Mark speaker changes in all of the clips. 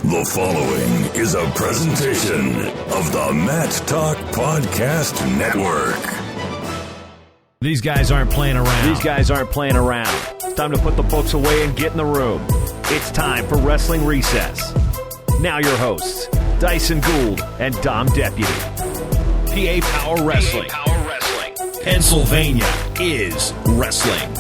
Speaker 1: The following is a presentation of the Mat Talk Podcast Network.
Speaker 2: These guys aren't playing around. It's time to put the books away and get in the room. It's time for Wrestling Recess. Now your hosts, Dysen Gould and Dom Deputy. PA Power Wrestling. Pennsylvania is wrestling.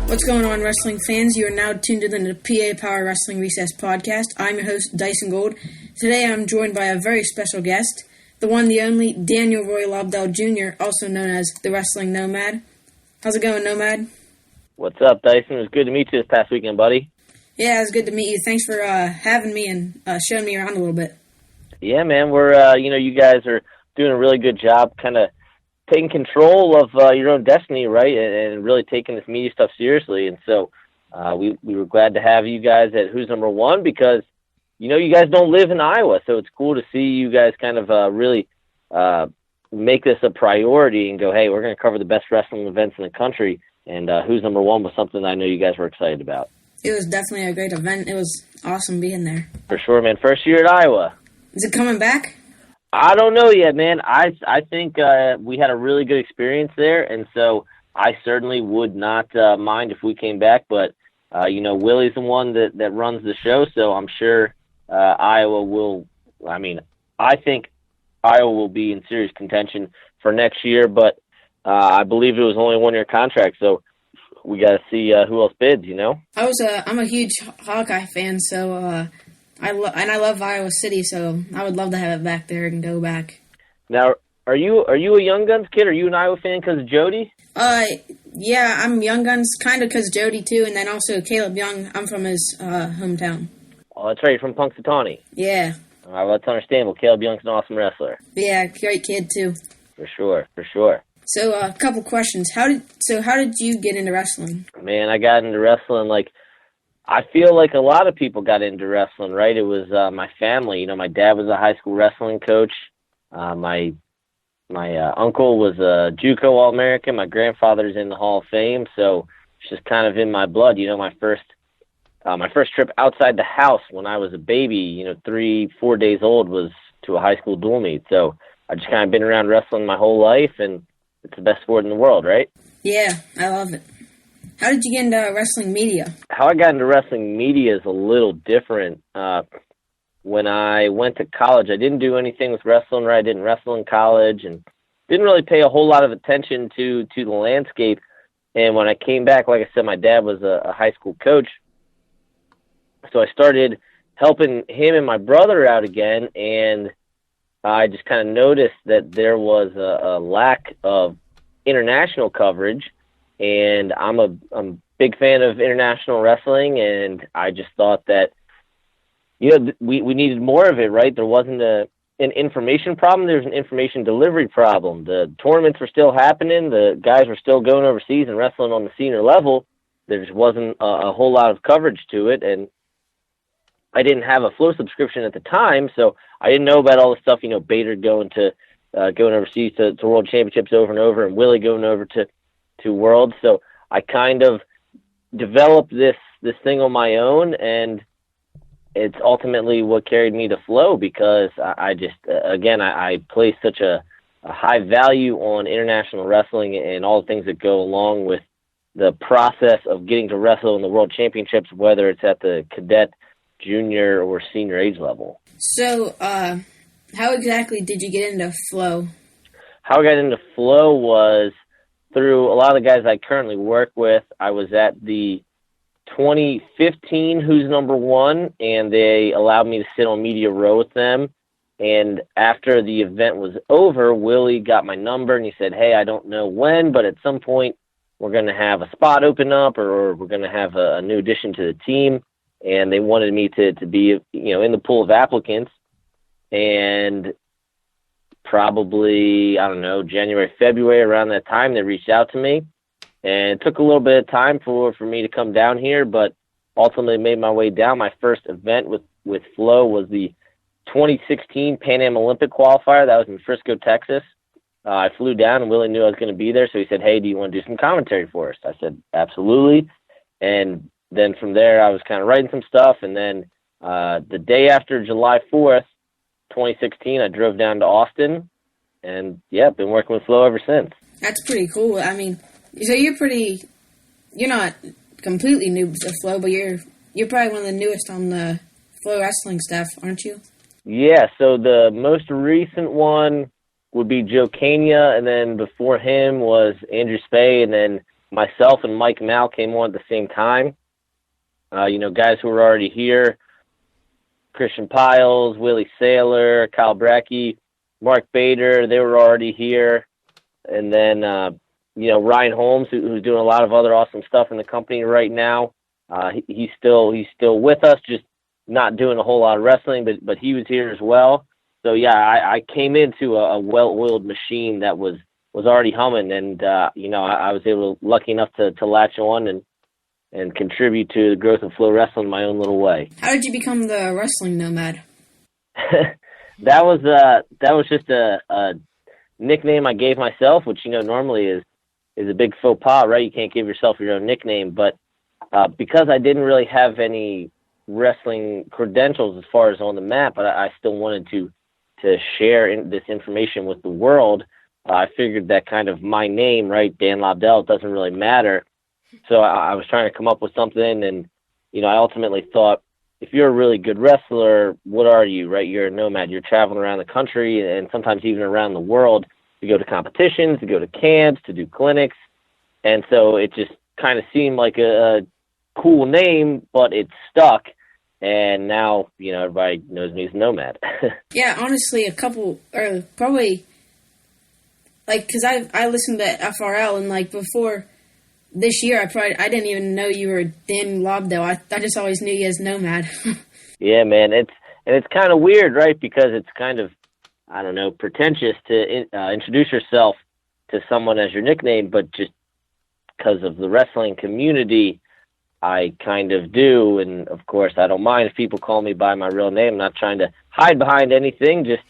Speaker 3: What's going on, wrestling fans? You are now tuned in to the PA Power Wrestling Recess podcast. I'm your host, Dysen Gould. Today I'm joined by a very special guest, the one, the only, Daniel Roy Lobdell Jr., also known as the Wrestling Nomad. How's it going, Nomad?
Speaker 4: What's up, Dysen? It was good to meet you this past weekend, buddy.
Speaker 3: Yeah, it was good to meet you. Thanks for having me and showing me around a little bit.
Speaker 4: Yeah, man, we're, you guys are doing a really good job kind of taking control of your own destiny, right, and really taking this media stuff seriously. And so we were glad to have you guys at Who's Number One because, you guys don't live in Iowa, so it's cool to see you guys kind of really make this a priority and go, hey, we're going to cover the best wrestling events in the country, and Who's Number One was something I know you guys were excited about.
Speaker 3: It was definitely a great event. It was awesome being there.
Speaker 4: For sure, man. First year at Iowa.
Speaker 3: Is it coming back?
Speaker 4: I don't know yet, man. I think we had a really good experience there, and so I certainly would not mind if we came back. But, Willie's the one that runs the show, so I'm sure Iowa will – I think Iowa will be in serious contention for next year, but I believe it was only a one-year contract, so we got to see who else bids,
Speaker 3: I'm a huge Hawkeye fan, so I love Iowa City, so I would love to have it back there and go back.
Speaker 4: Now, are you a Young Guns kid? Are you an Iowa fan because of Jody?
Speaker 3: Yeah, I'm Young Guns kind of because Jody too, and then also Caleb Young. I'm from his hometown.
Speaker 4: Oh, that's right. You're from Punxsutawney.
Speaker 3: Yeah.
Speaker 4: All right, well, that's understandable. Caleb Young's an awesome wrestler.
Speaker 3: Yeah, great kid too.
Speaker 4: For sure.
Speaker 3: So, a couple questions. How did you get into wrestling?
Speaker 4: Man, I got into wrestling I feel like a lot of people got into wrestling, right? It was my family. My dad was a high school wrestling coach. My uncle was a JUCO All-American. My grandfather's in the Hall of Fame, so it's just kind of in my blood. My first trip outside the house when I was a baby, 3-4 days old, was to a high school dual meet. So I just kind of been around wrestling my whole life, and it's the best sport in the world, right? Yeah,
Speaker 3: I love it. How did you get into wrestling media?
Speaker 4: How I got into wrestling media is a little different. When I went to college, I didn't do anything with wrestling, right? I didn't wrestle in college and didn't really pay a whole lot of attention to the landscape. And when I came back, like I said, my dad was a high school coach. So I started helping him and my brother out again, and I just kind of noticed that there was a lack of international coverage. And I'm a big fan of international wrestling, and I just thought that, we needed more of it, right? There wasn't an information problem. There was an information delivery problem. The tournaments were still happening. The guys were still going overseas and wrestling on the senior level. There just wasn't a whole lot of coverage to it, and I didn't have a Flow subscription at the time, so I didn't know about all the stuff, Bader going overseas to World Championships over and over, and Willie going over to Worlds. So I kind of developed this thing on my own, and it's ultimately what carried me to Flow because I just, again, I place such a high value on international wrestling and all the things that go along with the process of getting to wrestle in the World Championships, whether it's at the cadet, junior, or senior age level.
Speaker 3: So how exactly did you get into Flow?
Speaker 4: How I got into Flow was through a lot of the guys I currently work with. I was at the 2015 Who's Number One, and they allowed me to sit on media row with them. And after the event was over, Willie got my number, and he said, hey, I don't know when, but at some point we're going to have a spot open up, or we're going to have a new addition to the team. And they wanted me to be, in the pool of applicants. And probably, January, February, around that time, they reached out to me. And it took a little bit of time for me to come down here, but ultimately made my way down. My first event with Flow was the 2016 Pan Am Olympic qualifier. That was in Frisco, Texas. I flew down, and Willie knew I was going to be there, so he said, hey, do you want to do some commentary for us? I said, absolutely. And then from there, I was kind of writing some stuff. And then the day after July 4th, 2016, I drove down to Austin. And, yeah, been working with Flo ever since.
Speaker 3: That's pretty cool. I mean, so you're not completely new to Flo, but you're probably one of the newest on the Flo Wrestling staff, aren't you?
Speaker 4: Yeah, so the most recent one would be Joe Kania, and then before him was Andrew Spey, and then myself and Mike Mal came on at the same time. Guys who were already here, Christian Piles, Willie Saylor, Kyle Brackey, Mark Bader, they were already here. And then, Ryan Holmes, who's doing a lot of other awesome stuff in the company right now. He's still with us, just not doing a whole lot of wrestling, but he was here as well. So yeah, I came into a well-oiled machine that was already humming, and I was lucky enough to latch on and contribute to the growth of Flo Wrestling in my own little way.
Speaker 3: How did you become the Wrestling Nomad?
Speaker 4: That was just a nickname I gave myself, which normally is a big faux pas, right? You can't give yourself your own nickname, but because I didn't really have any wrestling credentials as far as on the mat, but I still wanted to share this information with the world. I figured that kind of my name, right, Dan Lobdell, it doesn't really matter. So I was trying to come up with something, and I ultimately thought, if you're a really good wrestler, what are you, right? You're a nomad. You're traveling around the country and sometimes even around the world to go to competitions, to go to camps, to do clinics. And so it just kind of seemed like a cool name, but it stuck. And now, everybody knows me as Nomad.
Speaker 3: Yeah, honestly, probably, because I listened to FRL, and, before this year, I didn't even know you were Dan Lobdell. I just always knew you as Nomad.
Speaker 4: Yeah, man. It's kind of weird, right? Because it's kind of, I don't know, pretentious to introduce yourself to someone as your nickname, but just because of the wrestling community, I kind of do. And, of course, I don't mind if people call me by my real name. I'm not trying to hide behind anything. Just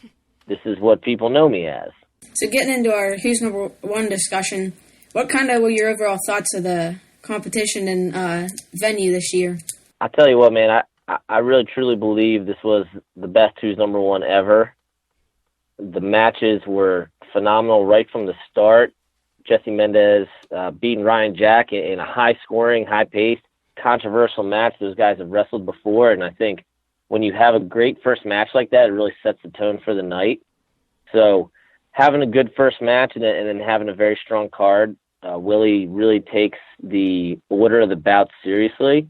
Speaker 4: this is what people know me as.
Speaker 3: So getting into our Who's Number One discussion, what kind of were your overall thoughts of the competition and venue this year?
Speaker 4: I'll tell you what, man, I really truly believe this was the best Who's Number One ever. The matches were phenomenal right from the start. Jesse Mendez beating Ryan Jack in a high-scoring, high-paced, controversial match. Those guys have wrestled before, and I think when you have a great first match like that, it really sets the tone for the night. So having a good first match and then having a very strong card, Willie really takes the order of the bout seriously.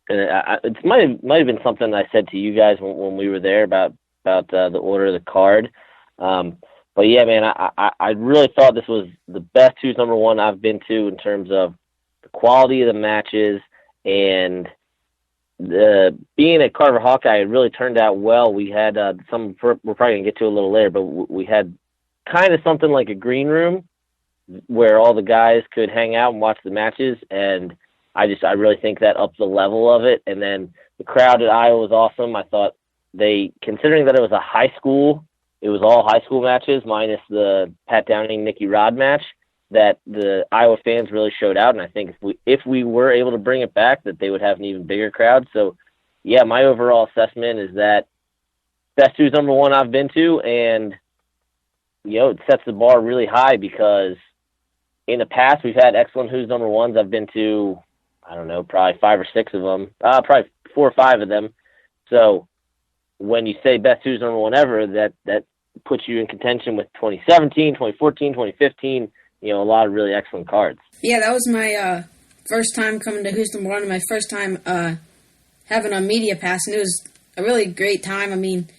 Speaker 4: And it might have been something I said to you guys when we were there about the order of the card. But yeah, man, I really thought this was the best Who's Number One I've been to in terms of the quality of the matches, and being at Carver Hawkeye, it really turned out well. We had we're probably going to get to a little later, but we had kind of something like a green room where all the guys could hang out and watch the matches, and I really think that upped the level of it. And then the crowd at Iowa was awesome. I thought considering that it was a high school, it was all high school matches minus the Pat Downing, Nikki Rod match, that the Iowa fans really showed out. And I think if we were able to bring it back, that they would have an even bigger crowd. So yeah, my overall assessment is that best Who's Number One I've been to, and it sets the bar really high because in the past we've had excellent Who's Number Ones. I've been to, I don't know, probably 5 or 6 of them, probably 4 or 5 of them. So when you say best Who's Number One ever, that puts you in contention with 2017, 2014, 2015, a lot of really excellent cards. Yeah,
Speaker 3: that was my first time coming to Who's Number One, and my first time having a media pass, and it was a really great time. I mean,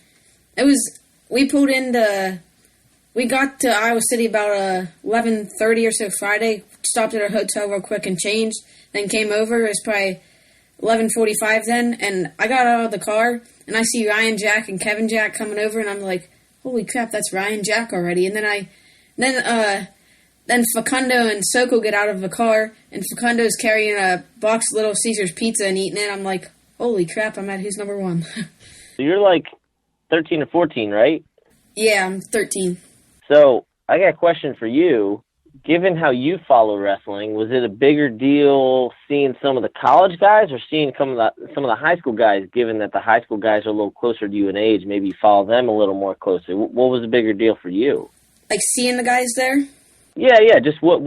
Speaker 3: we got to Iowa City about 11:30 or so Friday, stopped at our hotel real quick and changed, then came over. It was probably 11:45 then, and I got out of the car, and I see Ryan Jack and Kevin Jack coming over, and I'm like, holy crap, that's Ryan Jack already. And then Facundo and Soko get out of the car, and Facundo's carrying a box of Little Caesars pizza and eating it. I'm like, holy crap, I'm at Who's Number One.
Speaker 4: So you're like 13 or 14, right?
Speaker 3: Yeah, I'm 13.
Speaker 4: So I got a question for you. given how you follow wrestling, was it a bigger deal seeing some of the college guys or seeing some of the high school guys, given that the high school guys are a little closer to you in age, maybe you follow them a little more closely? What was a bigger deal for you?
Speaker 3: Like seeing the guys there?
Speaker 4: Yeah. Just what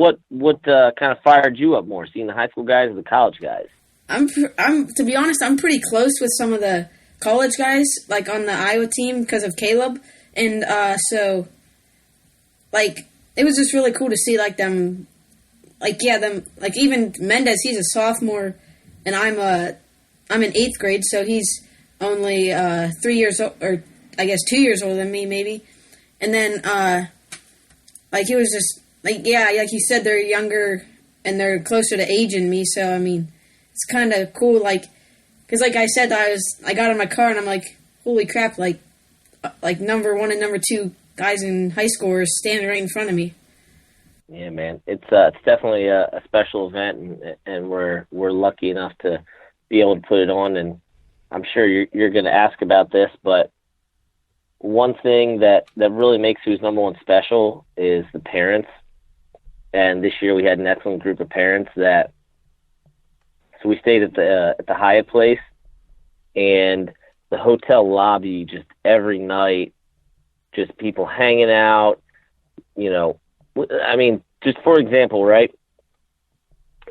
Speaker 4: kind of fired you up more, seeing the high school guys or the college guys?
Speaker 3: I'm to be honest, I'm pretty close with some of the college guys, like on the Iowa team because of Caleb, and so like it was just really cool to see like them, like even Mendez, he's a sophomore, and I'm in 8th grade, so he's only 3 years old, or I guess 2 years older than me maybe, and then like it was just like like you said, they're younger and they're closer to age than me, so I mean. It's kind of cool, like, because like I said, I got in my car and I'm like, holy crap, like number 1 and number 2 guys in high school are standing right in front of me.
Speaker 4: Yeah, man, it's definitely a special event, and we're lucky enough to be able to put it on. And I'm sure you're going to ask about this, but one thing that really makes Who's Number One special is the parents. And this year we had an excellent group of parents that. So we stayed at the Hyatt place, and the hotel lobby, just every night, just people hanging out, you know. I mean, just for example, right?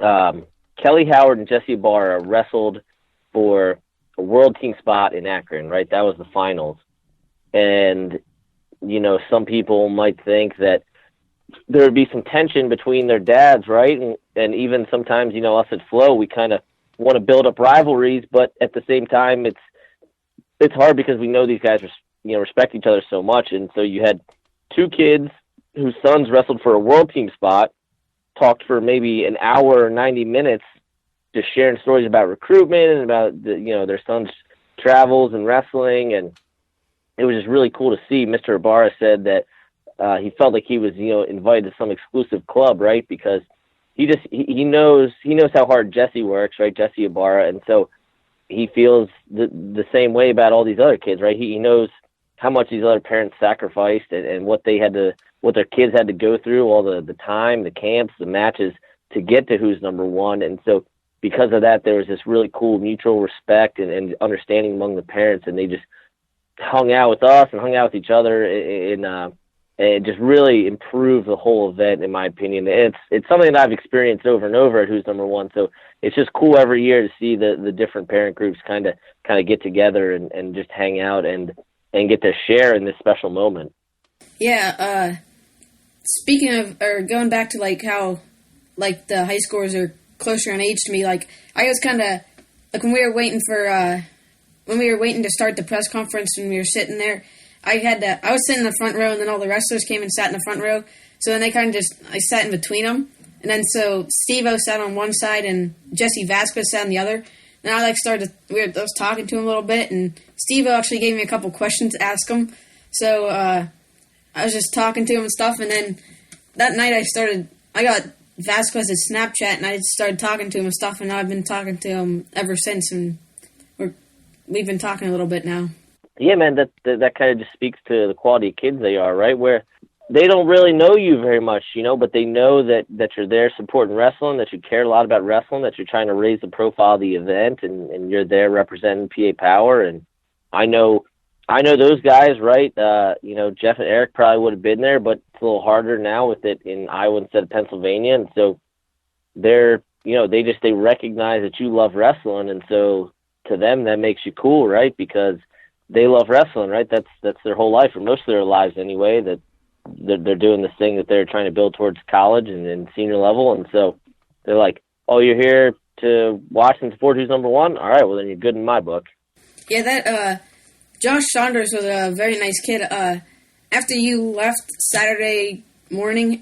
Speaker 4: Kelly Howard and Jesse Ibarra wrestled for a world team spot in Akron, right? That was the finals. And, you know, some people might think that there would be some tension between their dads, right? And even sometimes, you know, us at Flow, we kind of want to build up rivalries, but at the same time, it's hard because we know these guys, respect each other so much. And so you had 2 kids whose sons wrestled for a world team spot, talked for maybe an hour or 90 minutes, just sharing stories about recruitment and about their sons' travels and wrestling. And it was just really cool to see. Mr. Ibarra said that he felt like he was, invited to some exclusive club, right? Because he knows how hard Jesse works, right? Jesse Ibarra. And so he feels the same way about all these other kids, right? He knows how much these other parents sacrificed and what their kids had to go through, all the time, the camps, the matches to get to Who's Number One. And so because of that, there was this really cool mutual respect and understanding among the parents, and they just hung out with us and hung out with each other and it just really improved the whole event, in my opinion. It's something that I've experienced over and over at Who's Number One. So it's just cool every year to see the different parent groups kind of get together and just hang out and get to share in this special moment. Yeah.
Speaker 3: Speaking of, or going back to like how like the high schoolers are closer in age to me, like I was kind of like when we were waiting to start the press conference when we were sitting there. I was sitting in the front row, and then all the wrestlers came and sat in the front row. So then I sat in between them. And then so Steve-O sat on one side, and Jesse Vasquez sat on the other. And I I was talking to him a little bit, and Steve-O actually gave me a couple questions to ask him. So I was just talking to him and stuff, and then that night I got Vasquez's Snapchat, and I started talking to him and stuff, and I've been talking to him ever since, and we've been talking a little bit now.
Speaker 4: Yeah, man, that kind of just speaks to the quality of kids they are, right? Where they don't really know you very much, but they know that you're there supporting wrestling, that you care a lot about wrestling, that you're trying to raise the profile of the event, and you're there representing PA Power. And I know those guys, right? Jeff and Eric probably would have been there, but it's a little harder now with it in Iowa instead of Pennsylvania. And so they recognize that you love wrestling, and so to them that makes you cool, right? Because they love wrestling, right? That's their whole life, or most of their lives anyway, that they're doing this thing that they're trying to build towards college and senior level. And so they're like, oh, you're here to watch and support Who's Number One? All right, well, then you're good in my book.
Speaker 3: Yeah, that Josh Saunders was a very nice kid. After you left Saturday morning,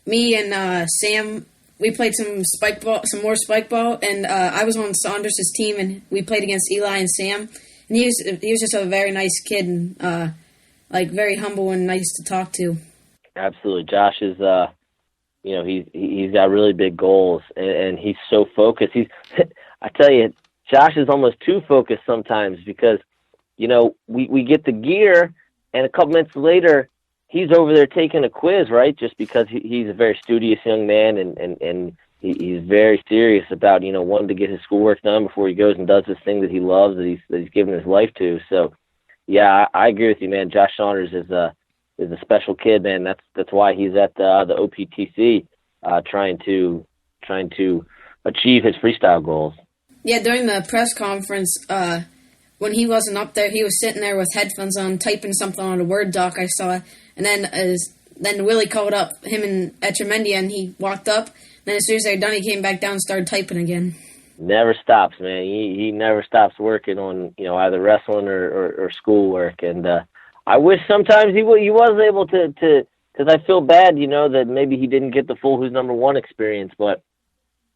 Speaker 3: me and Sam, we played some more spike ball, and I was on Saunders' team, and we played against Eli and Sam. And he was just a very nice kid, and very humble and nice to talk to.
Speaker 4: Absolutely, Josh is he's got really big goals, and he's so focused. I tell you, Josh is almost too focused sometimes because we get the gear, and a couple minutes later, he's over there taking a quiz, right? Just because he's a very studious young man, and he's very serious about, wanting to get his schoolwork done before he goes and does this thing that he loves, that he's given his life to. So, yeah, I agree with you, man. Josh Saunders is a special kid, man. That's why he's at the OPTC, trying to achieve his freestyle goals.
Speaker 3: Yeah, during the press conference, when he wasn't up there, he was sitting there with headphones on, typing something on a Word doc I saw, and then Willie called up him and Etchemendia, and he walked up. Then as soon as they were done, he came back down and started typing again.
Speaker 4: Never stops, man. He never stops working on, either wrestling or schoolwork. And I wish sometimes he was able to, because I feel bad, that maybe he didn't get the full Who's Number One experience. But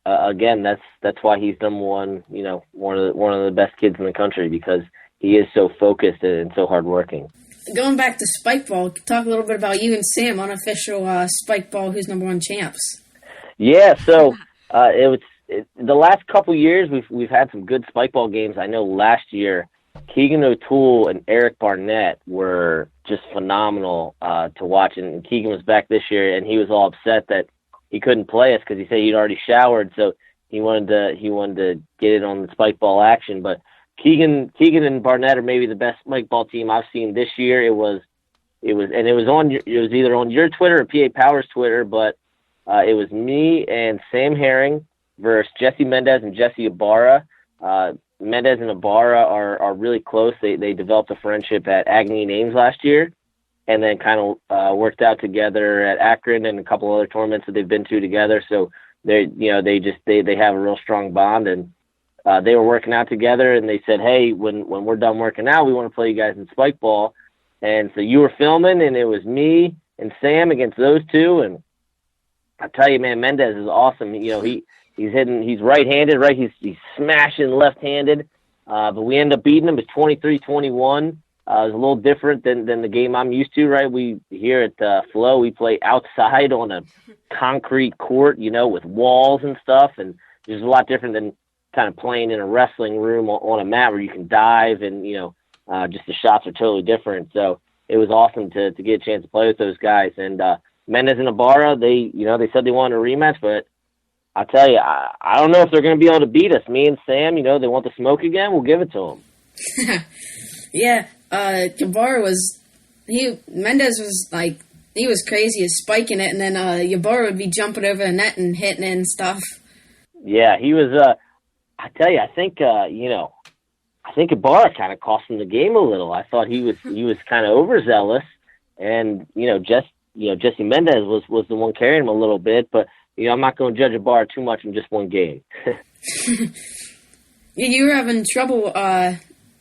Speaker 4: again, that's why he's number one. One of the best kids in the country, because he is so focused and so hardworking.
Speaker 3: Going back to Spikeball, talk a little bit about you and Sam, unofficial Spikeball Who's Number One champs.
Speaker 4: Yeah, so the last couple years we've had some good Spikeball games. I know last year Keegan O'Toole and Eric Barnett were just phenomenal to watch, and Keegan was back this year, and he was all upset that he couldn't play us because he said he'd already showered, so he wanted to get in on the Spikeball action. But Keegan and Barnett are maybe the best Spikeball team I've seen this year. It was either on your Twitter or PA Power's Twitter, but it was me and Sam Herring versus Jesse Mendez and Jesse Ibarra. Mendez and Ibarra are really close. They developed a friendship at Agnew and Ames last year, and then kind of worked out together at Akron and a couple other tournaments that they've been to together. So they have a real strong bond, and they were working out together. And they said, hey, when we're done working out, we want to play you guys in Spikeball. And so you were filming, and it was me and Sam against those two, and I tell you, man, Mendez is awesome. He's right-handed, right? He's smashing left-handed, but we end up beating him. It's 23-21. It was a little different than the game I'm used to, right? We here at Flow, we play outside on a concrete court, with walls and stuff, and it's a lot different than kind of playing in a wrestling room on a mat where you can dive, and just the shots are totally different. So it was awesome to get a chance to play with those guys, and Mendez and Ibarra, they said they wanted a rematch, but I'll tell you, I don't know if they're going to be able to beat us. Me and Sam, they want the smoke again. We'll give it to them.
Speaker 3: Yeah, Mendez was like, he was crazy as spiking it, and then Ibarra would be jumping over the net and hitting it and stuff.
Speaker 4: Yeah, he was. I tell you, I think Ibarra kind of cost him the game a little. I thought he was kind of overzealous, and Jesse Mendez was the one carrying him a little bit, but I'm not going to judge Ibarra too much in just one game.
Speaker 3: You were having trouble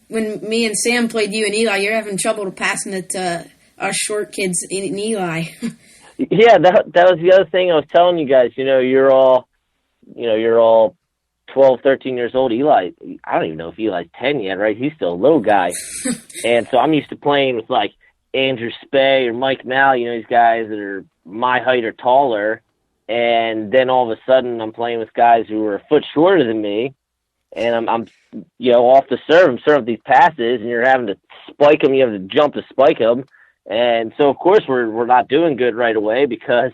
Speaker 3: when me and Sam played you and Eli. You're having trouble passing it to our short kids in Eli.
Speaker 4: Yeah, that was the other thing I was telling you guys. You're all 12, 13 years old. Eli, I don't even know if Eli's 10 yet, right? He's still a little guy, and so I'm used to playing with like Andrew Spey or Mike Mal, these guys that are my height or taller, and then all of a sudden I'm playing with guys who are a foot shorter than me, and I'm off the serve, I'm serving these passes, and you're having to spike them, you have to jump to spike them, and so of course we're not doing good right away because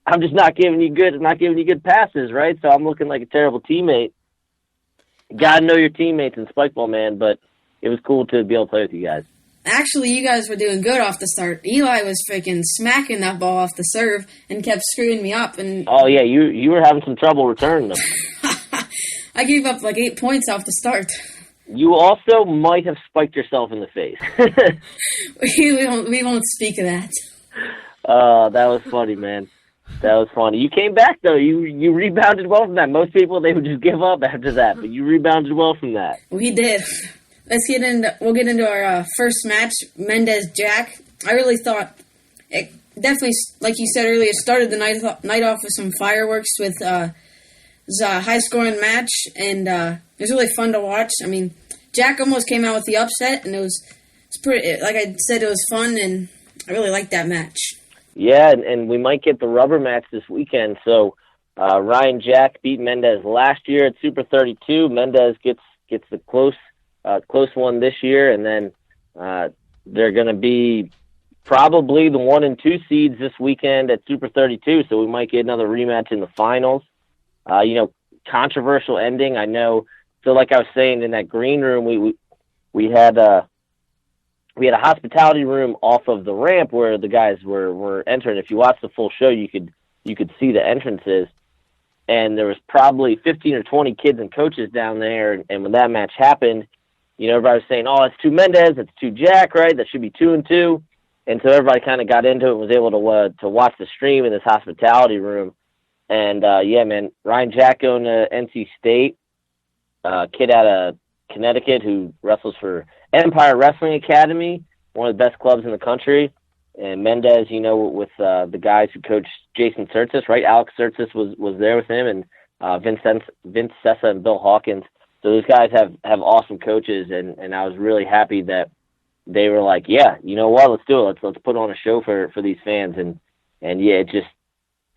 Speaker 4: I'm just not giving you good passes, right? So I'm looking like a terrible teammate. Gotta know your teammates in Spikeball, man, but it was cool to be able to play with you guys.
Speaker 3: Actually, you guys were doing good off the start. Eli was freaking smacking that ball off the serve and kept screwing me up. And
Speaker 4: oh yeah, you were having some trouble returning them.
Speaker 3: I gave up like 8 points off the start.
Speaker 4: You also might have spiked yourself in the face.
Speaker 3: we won't speak of that.
Speaker 4: That was funny, man. That was funny. You came back though. You rebounded well from that. Most people, they would just give up after that, but you rebounded well from that.
Speaker 3: We did. We'll get into our first match, Mendez-Jack. I really thought it definitely, like you said earlier, started the night off with some fireworks with it was a high-scoring match, and it was really fun to watch. I mean, Jack almost came out with the upset, and it's pretty, like I said, it was fun, and I really liked that match.
Speaker 4: Yeah, and we might get the rubber match this weekend. So Ryan Jack beat Mendez last year at Super 32. Mendez gets the close one this year, and then they're going to be probably the 1 and 2 seeds this weekend at Super 32, so we might get another rematch in the finals. Controversial ending. I know. So, like I was saying, in that green room, we had a hospitality room off of the ramp where the guys were entering. If you watch the full show, you could see the entrances, and there was probably 15 or 20 kids and coaches down there. And when that match happened, everybody was saying, "Oh, it's 2 Mendez, it's 2 Jack, right? That should be 2 and 2." And so everybody kind of got into it and was able to watch the stream in this hospitality room. And, Ryan Jack going to NC State, kid out of Connecticut who wrestles for Empire Wrestling Academy, one of the best clubs in the country. And Mendez, with the guys who coached Jason Surtis, right? Alex Surtis was there with him, and Vince Sessa and Bill Hawkins. So those guys have awesome coaches, and I was really happy that they were like, yeah, you know what, let's do it. Let's put on a show for these fans. And yeah, it just,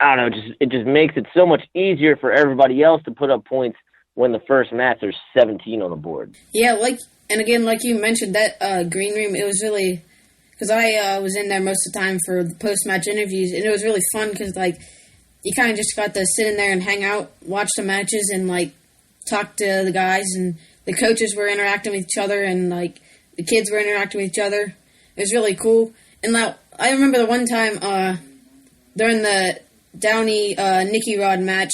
Speaker 4: I don't know, it just makes it so much easier for everybody else to put up points when the first match there's 17 on the board.
Speaker 3: Yeah, like you mentioned, that green room, it was really, because I was in there most of the time for the post-match interviews, and it was really fun because, you kind of just got to sit in there and hang out, watch the matches, and, talk to the guys, and the coaches were interacting with each other, and, the kids were interacting with each other. It was really cool. And I remember the one time during the Downey Nicky Rod match,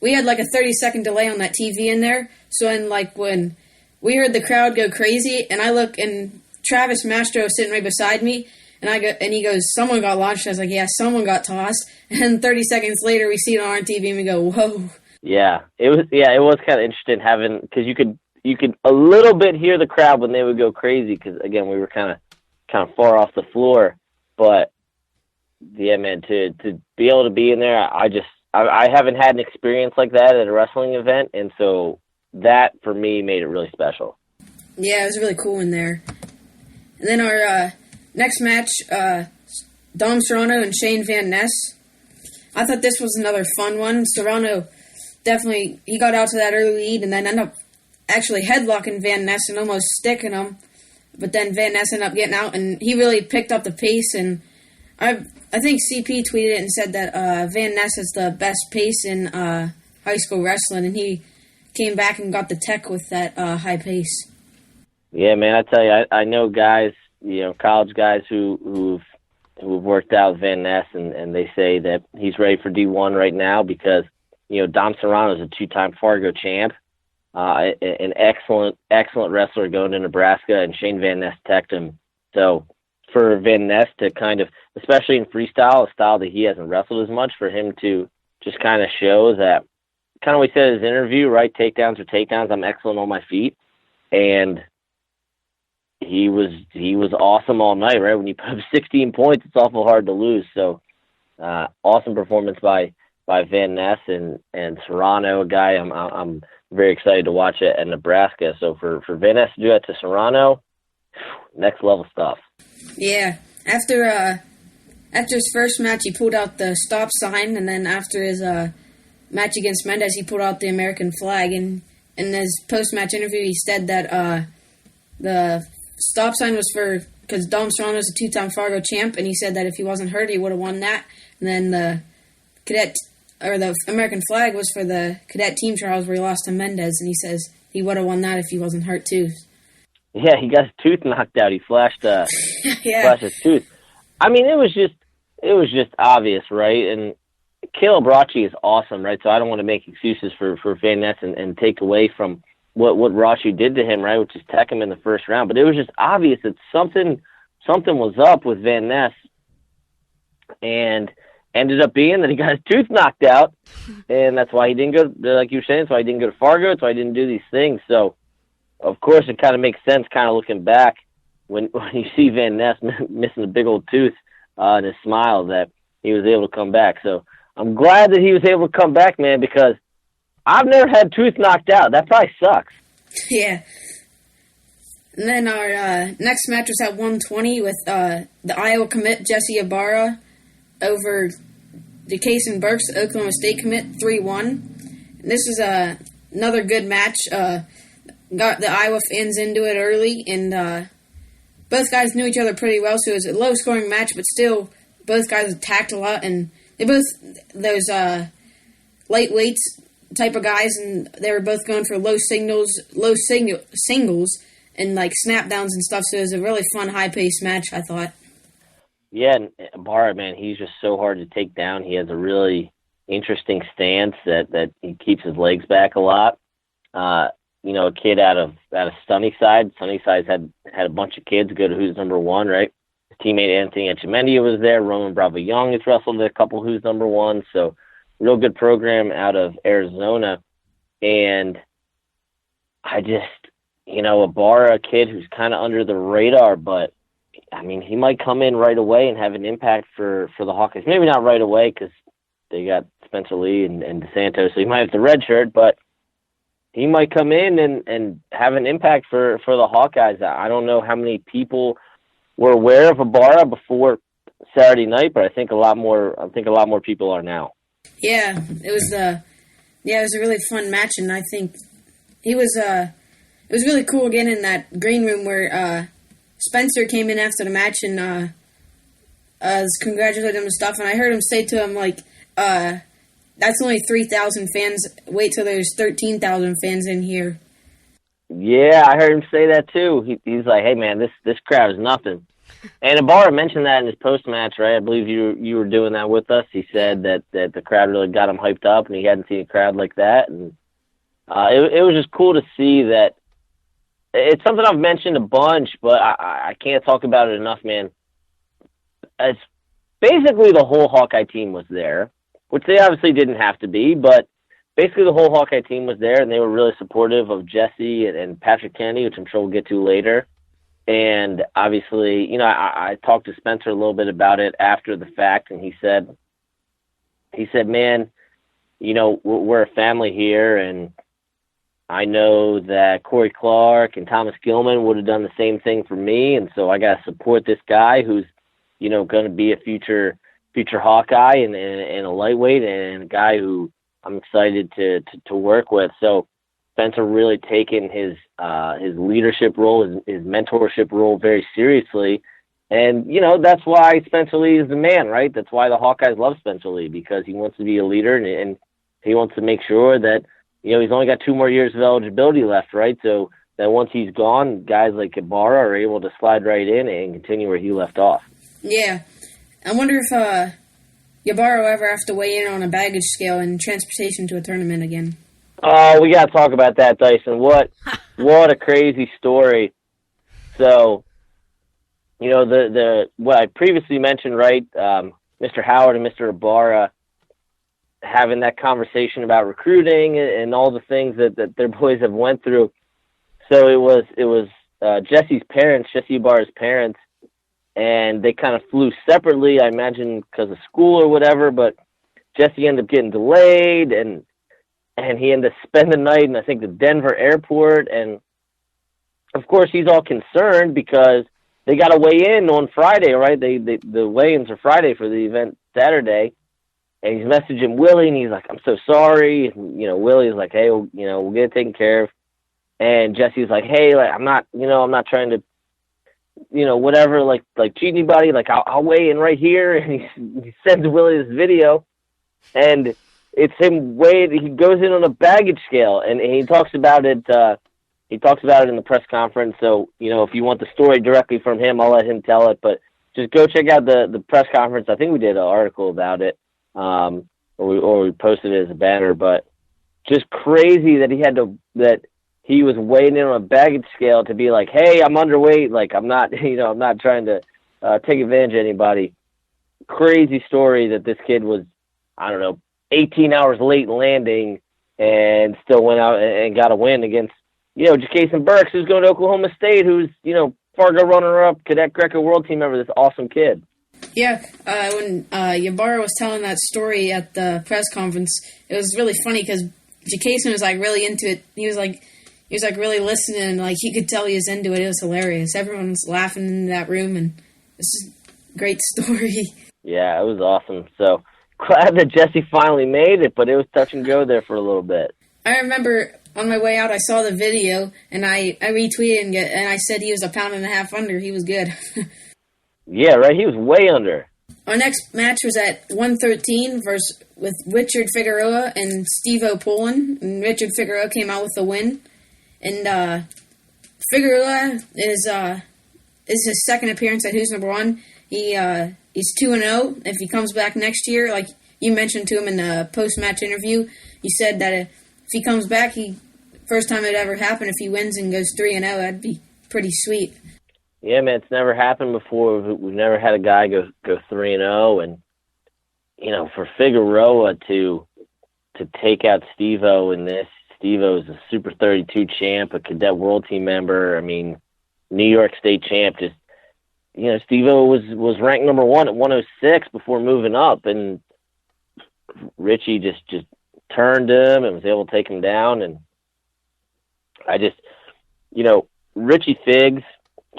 Speaker 3: we had a 30-second delay on that TV in there. So when we heard the crowd go crazy, and I look, and Travis Mastro was sitting right beside me, and he goes, "Someone got launched." I was like, "Yeah, someone got tossed." And 30 seconds later, we see it on our TV, and we go, "Whoa!"
Speaker 4: Yeah, it was kind of interesting because you could a little bit hear the crowd when they would go crazy because again we were kind of far off the floor, but yeah, man, to be able to be in there, I haven't had an experience like that at a wrestling event, and so that for me made it really special.
Speaker 3: Yeah, it was really cool in there. And then our next match, Dom Serrano and Shane Van Ness. I thought this was another fun one. Serrano definitely, he got out to that early lead and then ended up actually headlocking Van Ness and almost sticking him. But then Van Ness ended up getting out, and he really picked up the pace. And I think CP tweeted it and said that Van Ness is the best pace in high school wrestling, and he came back and got the tech with that high pace.
Speaker 4: Yeah, man, I tell you, I know guys, college guys who've worked out with Van Ness, and they say that he's ready for D1 right now because, Dom Serrano is a 2-time Fargo champ, an excellent wrestler going to Nebraska, and Shane Van Ness teched him. So for Van Ness to kind of, especially in freestyle, a style that he hasn't wrestled as much, for him to just kind of show that, kind of what he said in his interview, right, takedowns are takedowns, I'm excellent on my feet, and he was awesome all night, right? When you put up 16 points, it's awful hard to lose. So awesome performance by Van Ness and Serrano, a guy I'm very excited to watch it at Nebraska. So for Van Ness to do that to Serrano, next level stuff.
Speaker 3: Yeah. After his first match, he pulled out the stop sign, and then after his match against Mendez, he pulled out the American flag. And in his post-match interview, he said that the stop sign was because Dom Serrano is a 2-time Fargo champ, and he said that if he wasn't hurt, he would have won that. And then the American flag was for the cadet team trials where he lost to Mendez, and he says he would have won that if he wasn't hurt too.
Speaker 4: Yeah, he got his tooth knocked out. He flashed flashed his tooth. I mean, it was just obvious, right? And Caleb Rachi is awesome, right? So I don't want to make excuses for Van Ness and take away from what Rachi did to him, right, which is tech him in the first round. But it was just obvious that something was up with Van Ness, and ended up being that he got his tooth knocked out, and that's why he didn't go, like you were saying, that's why he didn't go to Fargo, that's why he didn't do these things. So, of course, it kind of makes sense kind of looking back when you see Van Ness missing a big old tooth and his smile that he was able to come back. So I'm glad that he was able to come back, man, because I've never had tooth knocked out. That probably sucks.
Speaker 3: Yeah. And then our next match was at 120 with the Iowa commit Jesse Ibarra over DeCason Burks, the Oklahoma State commit, 3-1. And this is another good match. Got the Iowa fans into it early, and both guys knew each other pretty well, so it was a low-scoring match, but still, both guys attacked a lot, and they both, those lightweights type of guys, and they were both going for low singles, and, like, snap downs and stuff, so it was a really fun, high-paced match, I thought.
Speaker 4: Yeah, and Barra, man, he's just so hard to take down. He has a really interesting stance that he keeps his legs back a lot. A kid out of Sunnyside. Sunnyside's had a bunch of kids go to Who's Number One, right? His teammate Anthony Etchemendia was there. Roman Bravo Young has wrestled a couple Who's Number One. So real good program out of Arizona. And I just, Ibarra, a kid who's kind of under the radar, but I mean, he might come in right away and have an impact for the Hawkeyes. Maybe not right away because they got Spencer Lee and DeSanto, so he might have the red shirt, but he might come in and have an impact for the Hawkeyes. I don't know how many people were aware of Ibarra before Saturday night, but I think a lot more people are now.
Speaker 3: Yeah, it was a really fun match, and I think it was really cool again in that green room where Spencer came in after the match and congratulated him and stuff, and I heard him say to him, like, that's only 3,000 fans. Wait till there's 13,000 fans in here.
Speaker 4: Yeah, I heard him say that too. He's like, hey, man, this crowd is nothing. And Ibarra mentioned that in his post-match, right? I believe you were doing that with us. He said that the crowd really got him hyped up, and he hadn't seen a crowd like that. And it was just cool to see that. It's something I've mentioned a bunch, but I can't talk about it enough, man. It's basically the whole Hawkeye team was there, which they obviously didn't have to be, but basically the whole Hawkeye team was there, and they were really supportive of Jesse and Patrick Kennedy, which I'm sure we'll get to later. And obviously, I talked to Spencer a little bit about it after the fact, and he said, man, we're a family here, and I know that Corey Clark and Thomas Gilman would have done the same thing for me, and so I got to support this guy who's, going to be a future Hawkeye and a lightweight and a guy who I'm excited to work with. So Spencer really taken his leadership role, his mentorship role very seriously. And, that's why Spencer Lee is the man, right? That's why the Hawkeyes love Spencer Lee, because he wants to be a leader and he wants to make sure that, he's only got 2 more years of eligibility left, right? So that once he's gone, guys like Ibarra are able to slide right in and continue where he left off.
Speaker 3: Yeah. I wonder if Ibarra will ever have to weigh in on a baggage scale and transportation to a tournament again.
Speaker 4: Oh, we got to talk about that, Dyson. What a crazy story. So, what I previously mentioned, right, Mr. Howard and Mr. Ibarra having that conversation about recruiting and all the things that their boys have went through. So it was Jesse's parents, Jesse Ibarra's parents, and they kind of flew separately, I imagine because of school or whatever, but Jesse ended up getting delayed, and he ended up spending the night in, I think, the Denver airport, and of course he's all concerned because they got to weigh in on Friday, right? The weigh-ins are Friday for the event Saturday, and he's messaging Willie, and he's like, I'm so sorry, and, Willie's like, hey, we'll get it taken care of, and Jesse's like, hey, like, I'm not trying to, whatever, like cheat anybody, like I'll weigh in right here. And he sends Willie this video, and it's him he goes in on a baggage scale, and he talks about it. He talks about it in the press conference. So, if you want the story directly from him, I'll let him tell it, but just go check out the press conference. I think we did an article about it, or we posted it as a banner, but just crazy that he was weighing in on a baggage scale to be like, hey, I'm underweight. Like, I'm not, I'm not trying to take advantage of anybody. Crazy story that this kid was, 18 hours late landing and still went out and got a win against, Jason Burks, who's going to Oklahoma State, who's, Fargo runner-up, Cadet Greco World Team member, this awesome kid.
Speaker 3: Yeah, when Ibarra was telling that story at the press conference, it was really funny because Jason was, like, really into it. He was really listening, and, like, he could tell he was into it. It was hilarious. Everyone was laughing in that room, and it's just a great story.
Speaker 4: Yeah, it was awesome. So, glad that Jesse finally made it, but it was touch and go there for a little bit.
Speaker 3: I remember on my way out, I saw the video, and I retweeted and I said he was a pound and a half under. He was good.
Speaker 4: Yeah, right. He was way under.
Speaker 3: Our next match was at 113 with Richard Figueroa and Steve-O Poland. And Richard Figueroa came out with the win. And Figueroa is his second appearance at Who's Number One. He's 2-0. If he comes back next year, like you mentioned to him in the post-match interview, you said that if he comes back, first time it ever happened, if he wins and goes 3-0, that'd be pretty sweet.
Speaker 4: Yeah, man, it's never happened before. We've never had a guy go 3-0, and for Figueroa to take out Steve-O in this. Steve-O is a Super 32 champ, a cadet world team member. I mean, New York State champ. Just Steve-O was ranked number 1 at 106 before moving up, and Richie just turned him and was able to take him down. And I just, Richie Figs.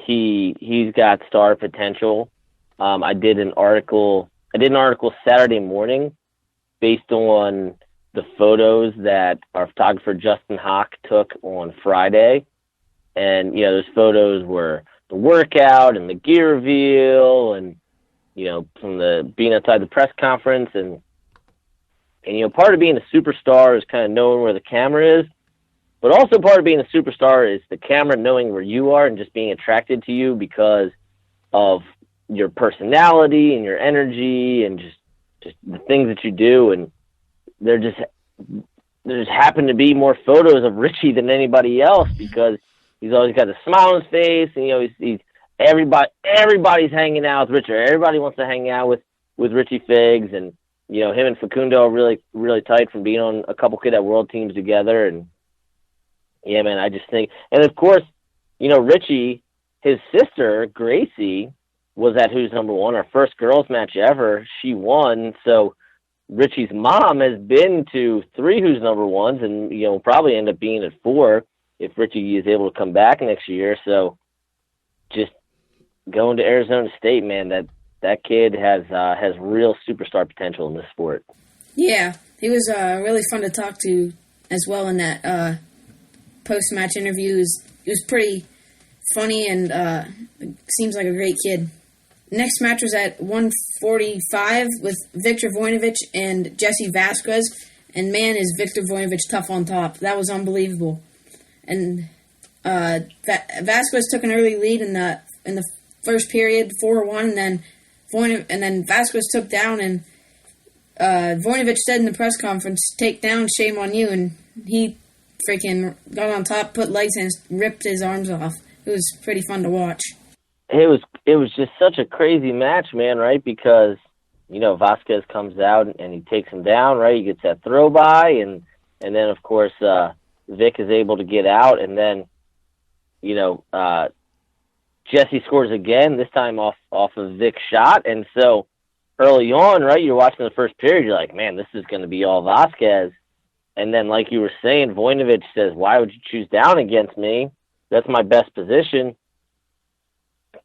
Speaker 4: He's got star potential. I did an article Saturday morning based on the photos that our photographer Justin Hawk took on Friday. And, those photos were the workout and the gear reveal and, from the being outside the press conference. And part of being a superstar is kind of knowing where the camera is. But also part of being a superstar is the camera knowing where you are and just being attracted to you because of your personality and your energy and just the things that you do. And there just happen to be more photos of Richie than anybody else because he's always got a smile on his face, and he's everybody's hanging out with Richard. Everybody wants to hang out with Richie Figs, and him and Facundo are really, really tight from being on a couple cadet world teams together. And yeah, man, I just think, and of course, Richie, his sister Gracie was at Who's Number One, our first girls match ever. She won, so Richie's mom has been to 3 Who's Number Ones, and will probably end up being at 4 if Richie is able to come back next year. So just going to Arizona State, man, that kid has real superstar potential in this sport.
Speaker 3: Yeah, he was really fun to talk to as well in that post-match interview. It was pretty funny and seems like a great kid. Next match was at 145 with Victor Voinovich and Jesse Vasquez. And man, is Victor Voinovich tough on top. That was unbelievable. And Vasquez took an early lead in the first period, 4-1, and then Vasquez took down, and Voinovich said in the press conference, "Take down, shame on you," and he freaking got on top, put legs in, and ripped his arms off. It was pretty fun to watch.
Speaker 4: It was just such a crazy match, man, right? Because, Vasquez comes out and he takes him down, right? He gets that throw by, and then, of course, Vic is able to get out, and then, Jesse scores again, this time off of Vic's shot. And so early on, right, you're watching the first period, you're like, man, this is going to be all Vasquez. And then, like you were saying, Voinovich says, why would you choose down against me? That's my best position.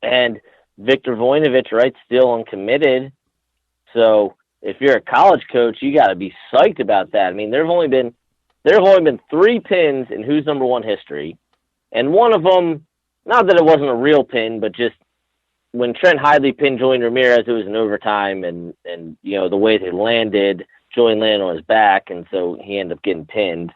Speaker 4: And Victor Voinovich, right, still uncommitted. So if you're a college coach, you got to be psyched about that. I mean, there have only been 3 pins in Who's Number One history, and one of them, not that it wasn't a real pin, but just when Trent Hidley pinned Julian Ramirez, it was in overtime, and the way they landed, Julian landed on his back, and so he ended up getting pinned.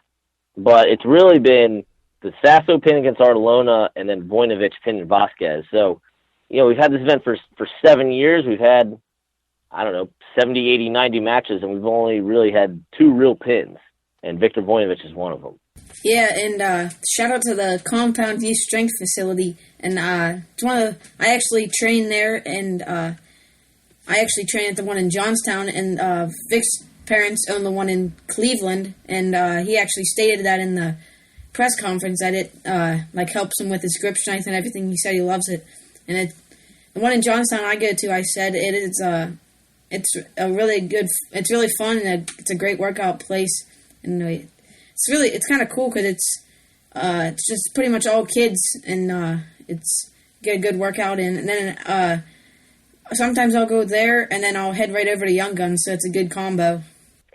Speaker 4: But it's really been the Sasso pin against Artelona, and then Voinovich pinning Vasquez. So, we've had this event for 7 years. We've had, 70, 80, 90 matches, and we've only really had 2 real pins, and Victor Voinovich is one of them.
Speaker 3: Yeah, and shout out to the Compound View Strength Facility, and it's one of I actually train there, and I actually train at the one in Johnstown, and Vic's parents own the one in Cleveland, and he actually stated that in the press conference that it helps him with his grip strength and everything. He said he loves it, and the one in Johnstown I go to, I said it is it's it's really fun, and it's a great workout place, and it's kind of cool because it's just pretty much all kids, and it's get a good workout in, and then sometimes I'll go there and then I'll head right over to Young Guns, so it's a good combo.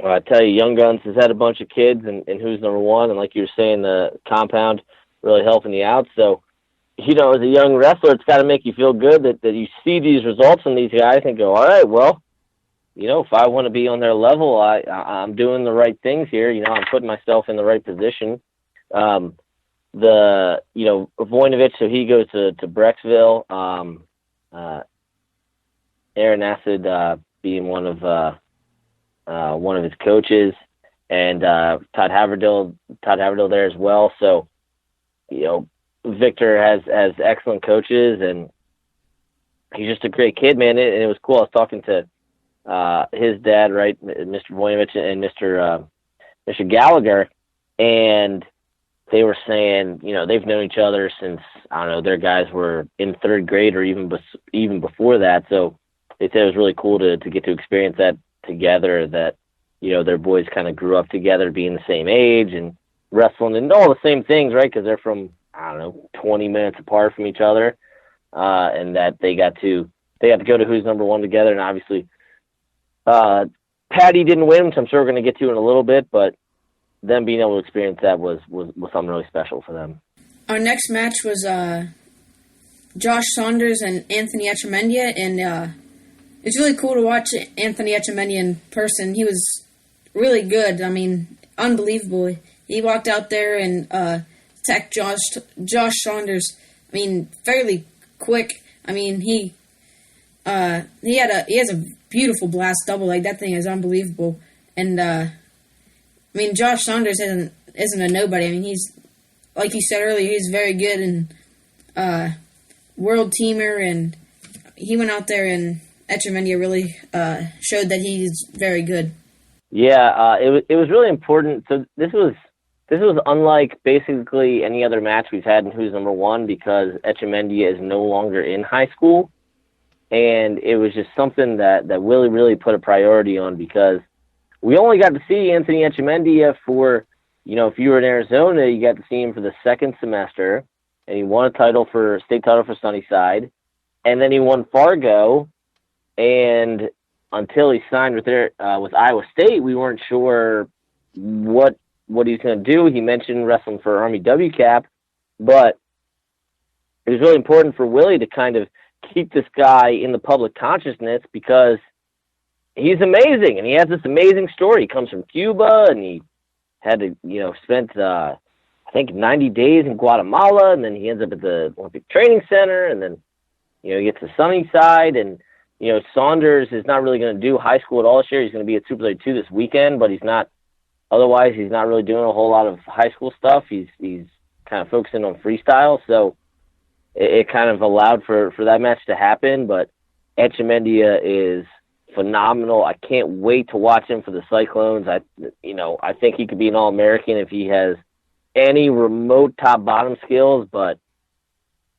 Speaker 4: Well, I tell you, Young Guns has had a bunch of kids, and who's number one, and like you were saying, the compound really helping you out. So, you know, as a young wrestler, it's got to make you feel good that you see these results from these guys and go, all right, well, you know, if I want to be on their level, I'm doing the right things here. You know, I'm putting myself in the right position. Voinovich, so he goes to Brecksville. Aaron Acid being one of his coaches, and Todd Haverdale there as well. So, you know, Victor has excellent coaches, and he's just a great kid, man. And it was cool. I was talking to his dad, right, Mr. Voinovich and Mr. Gallagher, and they were saying, you know, they've known each other since, I don't know, their guys were in third grade or even before that. So they said it was really cool to get to experience that together, that, you know, their boys kind of grew up together, being the same age and wrestling and all the same things, right? Because they're from, I don't know, 20 minutes apart from each other, and that they got to go to Who's Number One together. And obviously, Patty didn't win, which I'm sure we're going to get to in a little bit, but them being able to experience that was something really special for them.
Speaker 3: Our next match was Josh Saunders and Anthony Etchemendia, and it's really cool to watch Anthony Etchemendia in person. He was really good. I mean, unbelievable. He walked out there and attacked Josh Saunders. I mean, fairly quick. I mean, he has a beautiful blast double leg. That thing is unbelievable. And I mean, Josh Saunders isn't a nobody. I mean, he's, like you said earlier, he's very good and world teamer, and he went out there and Etchemendia really showed that he's very good.
Speaker 4: Yeah, it was really important. So this was unlike basically any other match we've had in Who's Number One, because Etchemendia is no longer in high school, and it was just something that Willie really put a priority on, because we only got to see Anthony Etchemendia for, you know, if you were in Arizona, you got to see him for the second semester, and he won a state title for Sunnyside, and then he won Fargo, and until he signed with Iowa State, we weren't sure what he's going to do. He mentioned wrestling for Army WCAP, but it was really important for Willie to kind of keep this guy in the public consciousness, because he's amazing, and he has this amazing story. He comes from Cuba, and he had to, you know, spent, I think 90 days in Guatemala, and then he ends up at the Olympic Training Center, and then, you know, he gets to Sunnyside, and, you know, Saunders is not really going to do high school at all this year. He's going to be at Super League 2 this weekend, but he's not really doing a whole lot of high school stuff. He's kind of focusing on freestyle, so it kind of allowed for that match to happen. But Etchemendia is phenomenal. I can't wait to watch him for the Cyclones. I think he could be an All-American if he has any remote top-bottom skills, but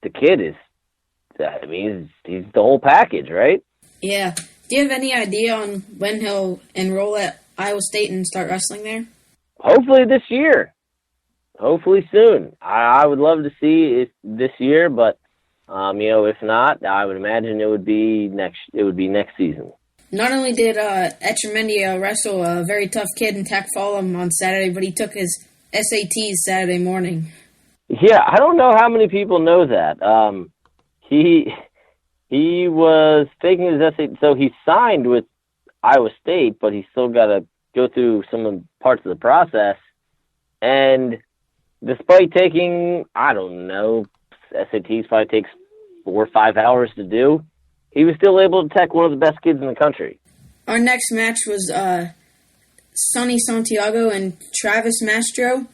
Speaker 4: the kid is, I mean, he's the whole package, right?
Speaker 3: Yeah. Do you have any idea on when he'll enroll at Iowa State and start wrestling there?
Speaker 4: Hopefully this year. Hopefully soon. I would love to see it this year, but if not, I would imagine it would be next season.
Speaker 3: Not only did Etchemendia wrestle a very tough kid in Tech Fallum on Saturday, but he took his SATs Saturday morning.
Speaker 4: Yeah, I don't know how many people know that. He was taking his SAT, so he signed with Iowa State, but he's still got to go through some of the parts of the process. And despite taking, I don't know, SATs probably takes 4 or 5 hours to do, he was still able to tech one of the best kids in the country.
Speaker 3: Our next match was Sonny Santiago and Travis Mastro.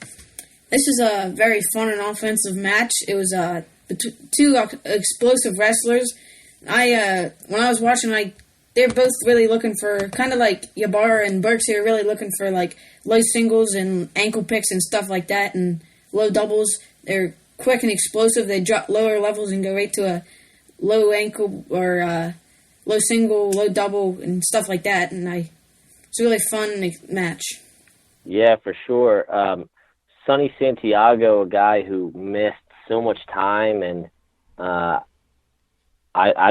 Speaker 3: This is a very fun and offensive match. It was two explosive wrestlers. When I was watching, they're both really looking for, kind of like Ybarra and Burks here, really looking for like low singles and ankle picks and stuff like that, and low doubles. They're quick and explosive. They drop lower levels and go right to a low ankle or low single, low double, and stuff like that. And it's a really fun match. Yeah, for sure.
Speaker 4: Sonny Santiago, a guy who missed so much time, and I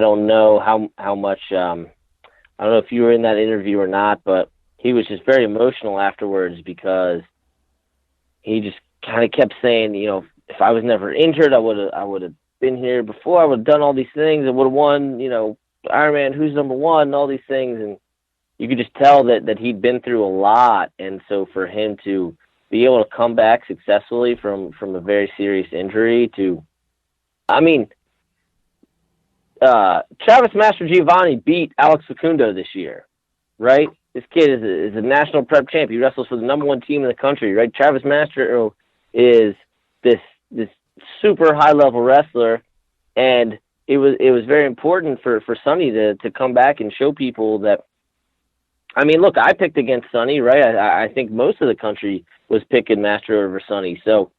Speaker 4: don't know how much. I don't know if you were in that interview or not, but he was just very emotional afterwards because he just kind of kept saying, if I was never injured, I would have been here before. I would have done all these things. I would have won, Ironman, who's number one, and all these things. And you could just tell that he'd been through a lot. And so for him to be able to come back successfully from a very serious injury Travis Mastrogiovanni beat Alex Facundo this year, right? This kid is a national prep champ. He wrestles for the number one team in the country, right? Travis Mastro is this super high level wrestler, and it was very important for Sonny to come back and show people that. I mean, look, I picked against Sonny, right? I think most of the country was picking Mastro over Sonny, so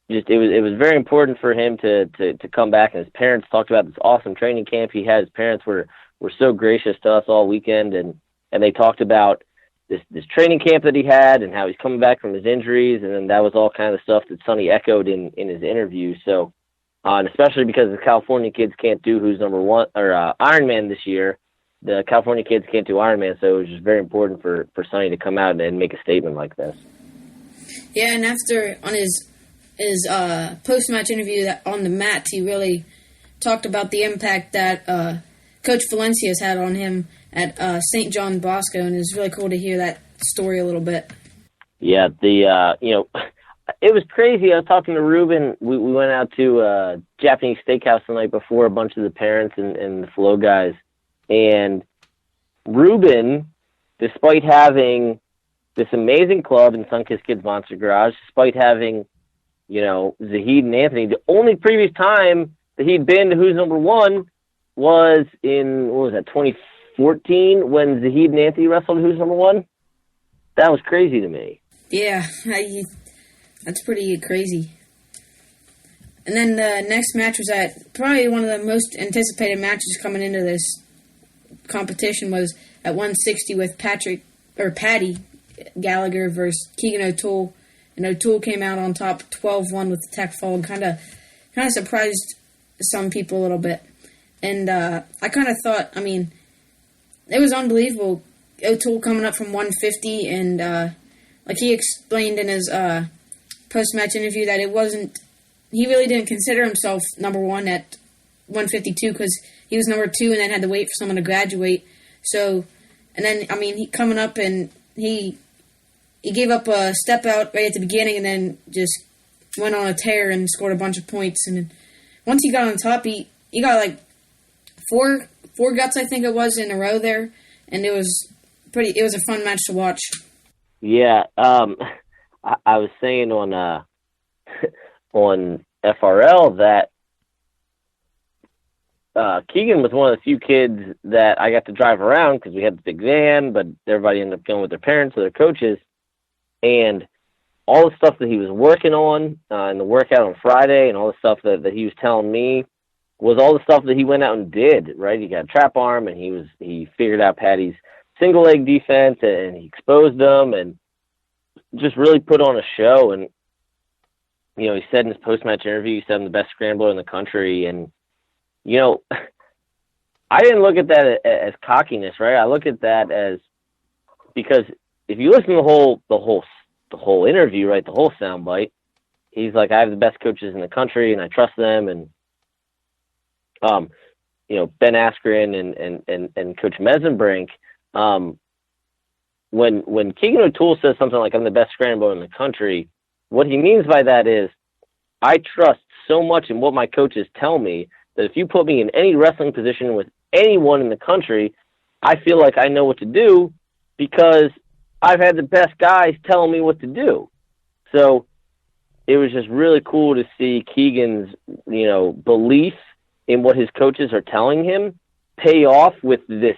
Speaker 4: it was very important for him to come back. And his parents talked about this awesome training camp he had. His parents were so gracious to us all weekend, and they talked about this training camp that he had and how he's coming back from his injuries, and then that was all kind of stuff that Sonny echoed in his interview. So, and especially because the California kids can't do who's number one or Ironman this year, the California kids can't do Ironman, so it was just very important for Sonny to come out and make a statement like this.
Speaker 3: Yeah, and after on his post-match interview on the mat, he really talked about the impact that Coach Valencia has had on him at St. John Bosco, and it's really cool to hear that story a little bit. Yeah,
Speaker 4: it was crazy. I was talking to Ruben. We went out to a Japanese steakhouse the night before, a bunch of the parents and the Flow guys, and Ruben, despite having this amazing club in Sunkist Kids Monster Garage, despite having, Zahid and Anthony, the only previous time that he'd been to Who's Number One was in, 2014 when Zahid and Anthony wrestled Who's Number One? That was crazy to me.
Speaker 3: Yeah, that's pretty crazy. And then the next match was probably one of the most anticipated matches coming into this competition was at 160 with Patty Gallagher versus Keegan O'Toole, and O'Toole came out on top 12-1 with the tech fall, kind of surprised some people a little bit. And I kind of thought, it was unbelievable. O'Toole coming up from 150, and like he explained in his post-match interview that he really didn't consider himself number one at 152 because he was number two and then had to wait for someone to graduate. So, and then, he coming up and he gave up a step out right at the beginning and then just went on a tear and scored a bunch of points. And once he got on top, he got like four guts, I think it was, in a row there. And it was a fun match to watch.
Speaker 4: Yeah. I was saying on FRL that Keegan was one of the few kids that I got to drive around because we had the big van, but everybody ended up going with their parents or their coaches. And all the stuff that he was working on in the workout on Friday and all the stuff that he was telling me was all the stuff that he went out and did, right? He got a trap arm and he figured out Patty's single leg defense and he exposed them and just really put on a show. And, he said in his post-match interview, he said I'm the best scrambler in the country. And, I didn't look at that as cockiness, right? I look at that as, because if you listen to the whole interview, right, the whole soundbite, he's like, I have the best coaches in the country and I trust them. And, Ben Askren and Coach Mesenbrink, when Keegan O'Toole says something like, I'm the best scrambler in the country, what he means by that is, I trust so much in what my coaches tell me that if you put me in any wrestling position with anyone in the country, I feel like I know what to do because I've had the best guys telling me what to do. So it was just really cool to see Keegan's, belief in what his coaches are telling him pay off with this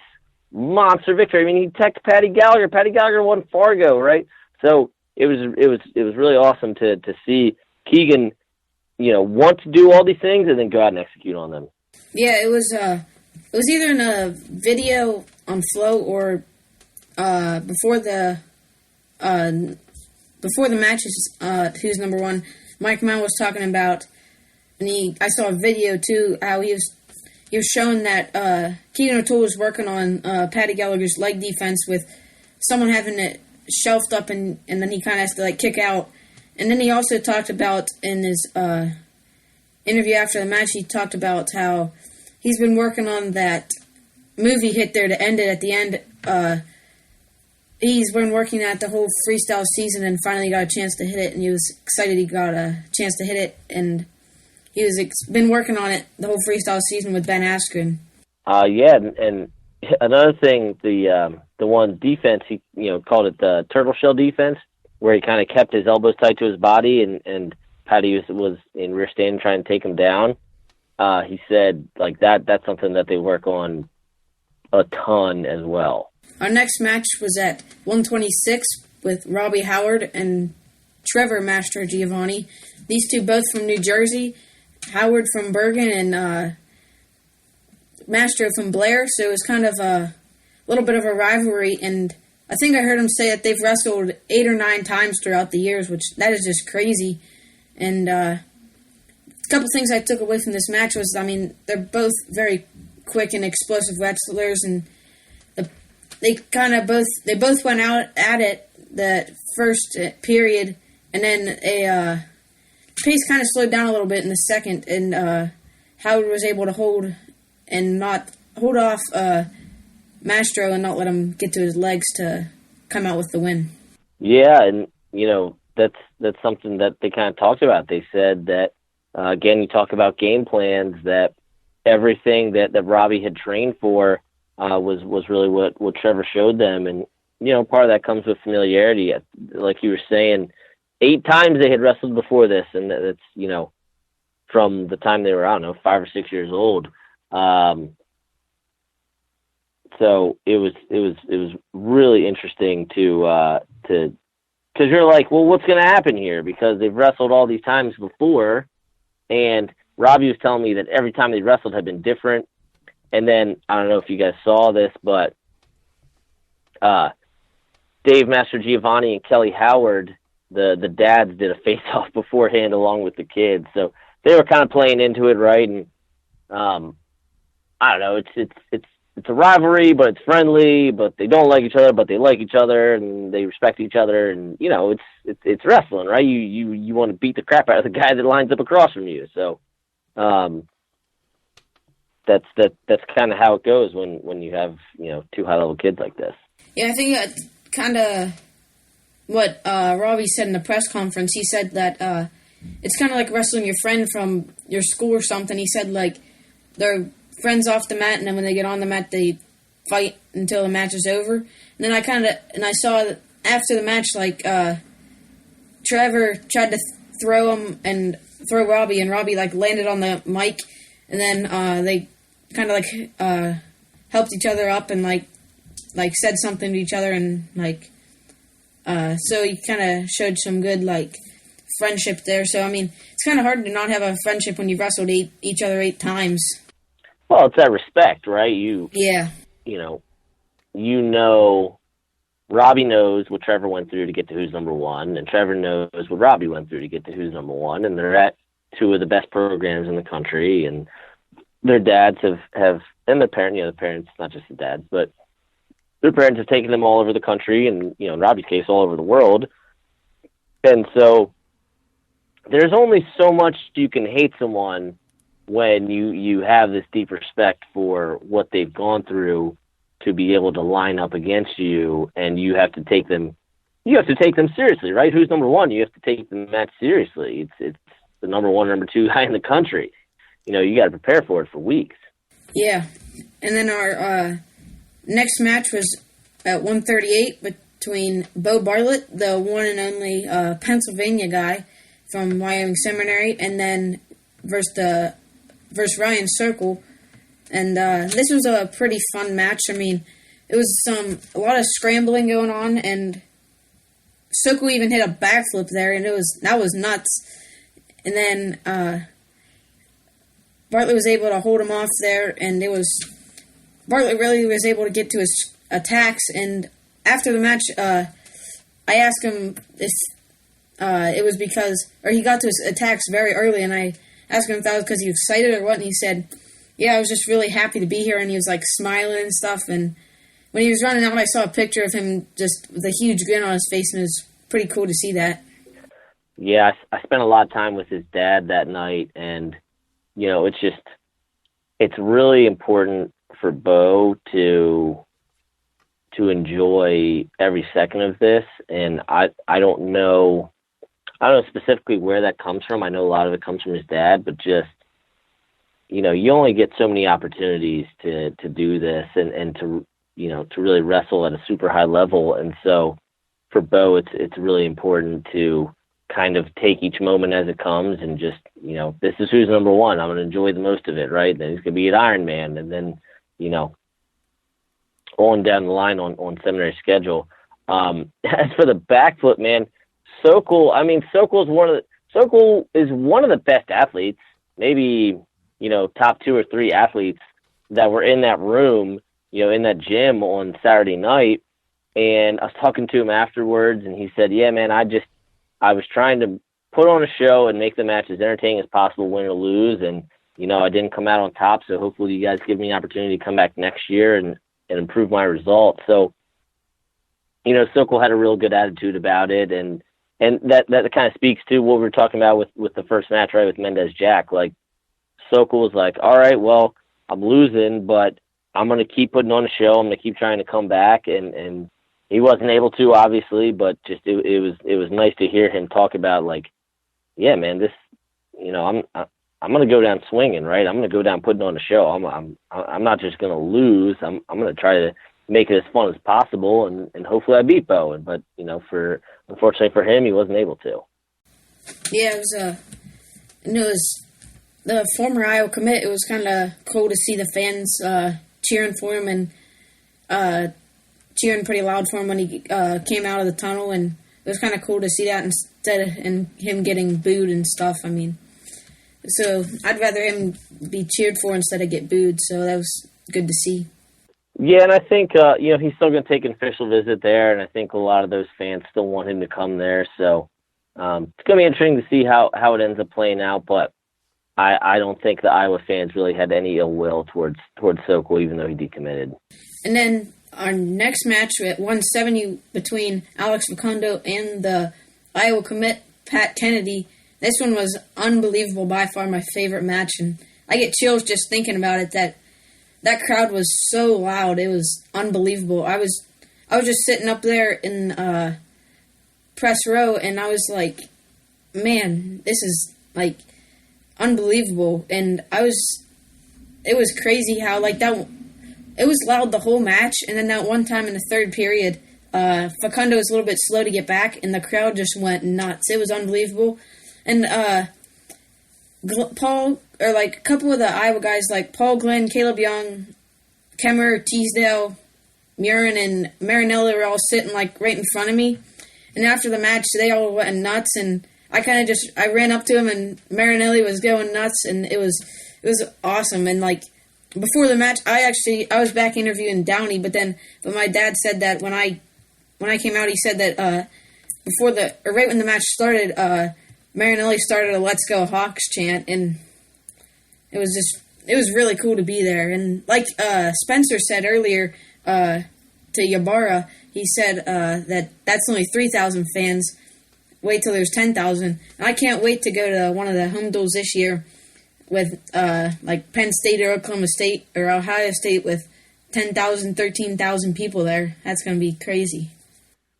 Speaker 4: monster victory. He teched Patty Gallagher. Patty Gallagher won Fargo, right? So it was really awesome to see Keegan, want to do all these things and then go out and execute on them.
Speaker 3: Yeah, it was either in a video on Flow or before the matches. Who's Number One? Mike Mann was talking about, and I saw a video too how he was showing that Keegan O'Toole was working on Patty Gallagher's leg defense with someone having it shelved up, and then he kind of has to, like, kick out. And then he also talked about, in his interview after the match, he talked about how he's been working on that movie hit there to end it at the end. He's been working at the whole freestyle season and finally got a chance to hit it, and he was excited he got a chance to hit it, and he was been working on it the whole freestyle season with Ben Askren.
Speaker 4: Yeah, and another thing, the one defense, he called it the turtle shell defense, where he kind of kept his elbows tight to his body, and Patty was in rear stand trying to take him down. He said, like, that's something that they work on a ton as well.
Speaker 3: Our next match was at 126 with Robbie Howard and Trevor Mastro Giovanni. These two both from New Jersey. Howard from Bergen and Mastro from Blair. So it was kind of a little bit of a rivalry. And I think I heard him say that they've wrestled 8 or 9 times throughout the years, which that is just crazy. And a couple things I took away from this match was, I mean, they're both very quick and explosive wrestlers, and they both went out at it that first period, and then a pace kind of slowed down a little bit in the second, and Howard was able to hold off Mastro and not let him get to his legs to come out with the win.
Speaker 4: Yeah, and that's something that they kind of talked about. They said that again, you talk about game plans, that everything that Robbie had trained for was really what Trevor showed them. And, part of that comes with familiarity. Like you were saying, 8 times they had wrestled before this, and that's, from the time they were, 5 or 6 years old. So it was really interesting to because you're like, well, what's going to happen here? Because they've wrestled all these times before, and Robbie was telling me that every time they wrestled had been different. And then, I don't know if you guys saw this, but Dave Mastrogiovanni and Kelly Howard, the dads, did a face-off beforehand along with the kids. So they were kind of playing into it, right? And I don't know, it's a rivalry, but it's friendly, but they don't like each other, but they like each other, and they respect each other. And, it's wrestling, right? You want to beat the crap out of the guy that lines up across from you. So that's kind of how it goes when you have, 2 high-level kids like this.
Speaker 3: Yeah, I think that's kind of what Robbie said in the press conference. He said that it's kind of like wrestling your friend from your school or something. He said, like, they're friends off the mat, and then when they get on the mat, they fight until the match is over. And then I saw that after the match, like, Trevor tried to throw Robbie, and Robbie, like, landed on the mic, and then they kind of, like, helped each other up and, like said something to each other, and, like, so he kind of showed some good, like, friendship there. So, I mean, it's kind of hard to not have a friendship when you've wrestled each other 8 times.
Speaker 4: Well, it's that respect, right? Robbie knows what Trevor went through to get to who's number 1, and Trevor knows what Robbie went through to get to who's number 1, and they're at 2 of the best programs in the country, and their dads have and their parents, the parents, not just the dads, but their parents have taken them all over the country, and, in Robbie's case, all over the world. And so there's only so much you can hate someone when you have this deep respect for what they've gone through to be able to line up against you, and you have to take them seriously, right? Who's number 1? You have to take the match seriously. It's the number 1, number 2 guy in the country. You got to prepare for it for weeks. Yeah.
Speaker 3: And then our next match was at 138 between Bo Bartlett, the one and only Pennsylvania guy from Wyoming Seminary, and then versus Ryan Sokol. And this was a pretty fun match. I mean, it was a lot of scrambling going on, and Sokol even hit a backflip there, and that was nuts. And then Bartlett was able to hold him off there, and Bartlett really was able to get to his attacks. And after the match, I asked him if it was he got to his attacks very early, and I asked him if that was because he was excited or what, and he said, yeah, I was just really happy to be here, and he was, like, smiling and stuff, and when he was running out, I saw a picture of him just with a huge grin on his face, and it was pretty cool to see that.
Speaker 4: Yeah, I spent a lot of time with his dad that night, and, it's really important for Bo to enjoy every second of this, and I don't know specifically where that comes from. I know a lot of it comes from his dad, but just, you only get so many opportunities to do this and to really wrestle at a super high level. And so for Bo, it's really important to kind of take each moment as it comes and just, this is who's number one. I'm going to enjoy the most of it, right? Then he's going to be at Iron Man, and then, on down the line on seminary schedule. As for the backflip, man, Sokol is one of the best athletes, maybe, top 2 or 3 athletes that were in that room, in that gym on Saturday night. And I was talking to him afterwards, and he said, yeah, man, I was trying to put on a show and make the match as entertaining as possible, win or lose. And, I didn't come out on top. So hopefully you guys give me an opportunity to come back next year and improve my results. So, Sokol had a real good attitude about it. And that kind of speaks to what we were talking about with the first match, right, with Mendez Jack. Like, Sokol was like, all right, well, I'm losing, but I'm going to keep putting on a show. I'm going to keep trying to come back. And he wasn't able to, obviously, but just it was nice to hear him talk about, like, yeah, man, this, I'm going to go down swinging, right? I'm going to go down putting on a show. I'm not just going to lose. I'm going to try to make it as fun as possible, and hopefully I beat Bowen. But, unfortunately for him, he wasn't able to.
Speaker 3: Yeah, it was the former Iowa commit. It was kind of cool to see the fans cheering for him and cheering pretty loud for him when he came out of the tunnel, and it was kind of cool to see that instead of him getting booed and stuff. I mean, so I'd rather him be cheered for instead of get booed, so that was good to see.
Speaker 4: Yeah, and I think, he's still going to take an official visit there, and I think a lot of those fans still want him to come there, so it's going to be interesting to see how it ends up playing out, but I don't think the Iowa fans really had any ill will towards Sokol, even though he decommitted.
Speaker 3: And then our next match at 170 between Alex Facundo and the Iowa commit, Pat Kennedy. This one was unbelievable, by far my favorite match, and I get chills just thinking about it. That crowd was so loud, it was unbelievable. I was just sitting up there in press row, and I was like, man, this is like unbelievable. And it was crazy how like that. It was loud the whole match, and then that one time in the third period, Facundo was a little bit slow to get back, and the crowd just went nuts. It was unbelievable. And Paul, or like a couple of the Iowa guys, like Paul Glenn, Caleb Young, Kemmer, Teasdale, Murin, and Marinelli were all sitting like right in front of me. And after the match, they all went nuts, and I ran up to him, and Marinelli was going nuts, and it was awesome. And like before the match, I was back interviewing Downey, but my dad said that when I came out, he said that right when the match started, Marinelli started a "Let's Go Hawks" chant, and it was really cool to be there. And like Spencer said earlier to Yabara, he said that that's only 3,000 fans. Wait till there's 10,000. I can't wait to go to one of the home duels this year with like Penn State or Oklahoma State or Ohio State with 10,000, 13,000 people there. That's going to be crazy.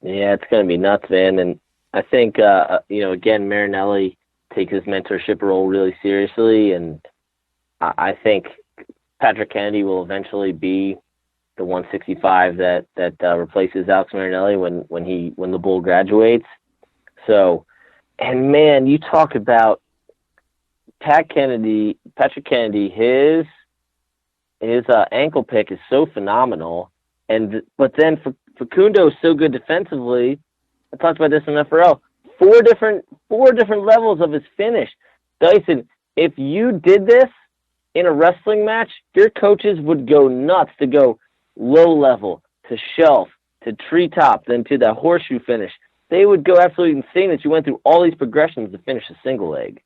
Speaker 4: Yeah, it's going to be nuts, man. And I think, again, Marinelli takes his mentorship role really seriously, and I think Patrick Kennedy will eventually be the 165 that replaces Alex Marinelli when the Bull graduates. So, and man, you talk about Patrick Kennedy, his ankle pick is so phenomenal, but then Facundo is so good defensively. I talked about this in FRL. Four different levels of his finish. Dysen, if you did this in a wrestling match, your coaches would go nuts to go low level to shelf to treetop, then to the horseshoe finish. They would go absolutely insane that you went through all these progressions to finish a single leg.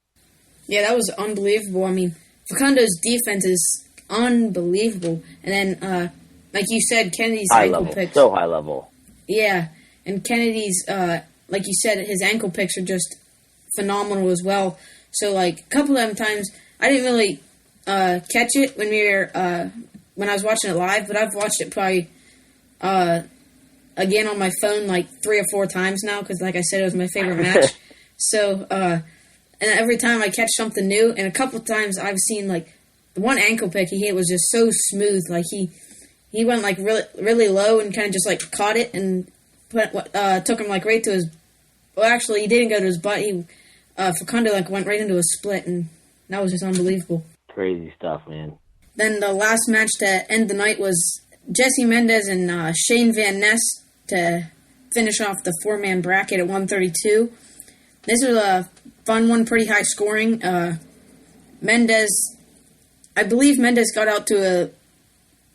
Speaker 3: Yeah, that was unbelievable. I mean, Facundo's defense is unbelievable. And then like you said, Kennedy's
Speaker 4: High
Speaker 3: ankle
Speaker 4: level,
Speaker 3: picks.
Speaker 4: so high level.
Speaker 3: Yeah, and Kennedy's, like you said, his ankle picks are just phenomenal as well. So, like, a couple of times, I didn't really catch it when I was watching it live, but I've watched it probably again on my phone like 3 or 4 times now because, like I said, it was my favorite match. So, and every time I catch something new, and a couple of times I've seen, like, the one ankle pick he hit was just so smooth. Like, he went, like, really, really low and kind of just, like, caught it and took him, like, right to his... Well, actually, he didn't go to his butt. Facundo, like, went right into a split, and that was just unbelievable.
Speaker 4: Crazy stuff, man. Then
Speaker 3: the last match to end the night was Jesse Mendez and Shane Van Ness to finish off the 4-man bracket at 132. This was a fun one, pretty high scoring. I believe Mendez got out to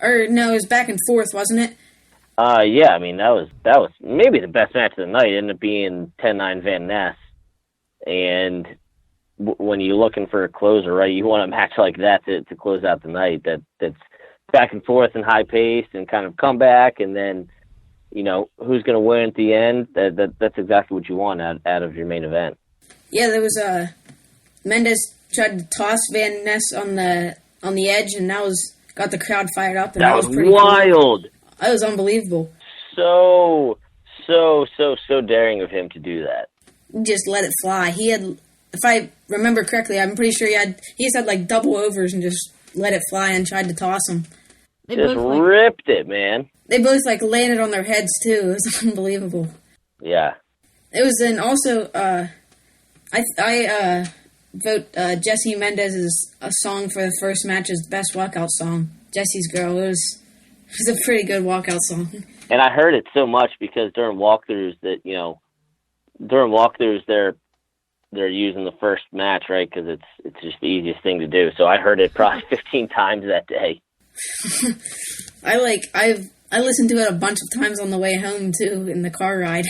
Speaker 3: it was back and forth, wasn't it?
Speaker 4: Yeah, I mean, that was maybe the best match of the night. It ended up being 10-9 Van Ness. And when you're looking for a closer, right, you want a match like that to close out the night that's back and forth and high-paced and kind of comeback, and then, you know, who's going to win at the end. That's exactly what you want out of your main event.
Speaker 3: Yeah, there was Mendez tried to toss Van Ness on the edge, and got the crowd fired up. And that was pretty
Speaker 4: wild.
Speaker 3: Cool. That was unbelievable.
Speaker 4: So daring of him to do that.
Speaker 3: Just let it fly. He had, if I remember correctly, I'm pretty sure he just had like double overs and just let it fly and tried to toss them.
Speaker 4: They just ripped it, man.
Speaker 3: They both like landed on their heads too. It was unbelievable.
Speaker 4: Yeah.
Speaker 3: It was then also I vote Jesse Mendez's a song for the first match as best walkout song. Jesse's Girl. It was a pretty good walkout song.
Speaker 4: And I heard it so much because during walkthroughs they're using the first match, right? Because it's just the easiest thing to do. So I heard it probably 15 times that day.
Speaker 3: I listened to it a bunch of times on the way home too in the car ride.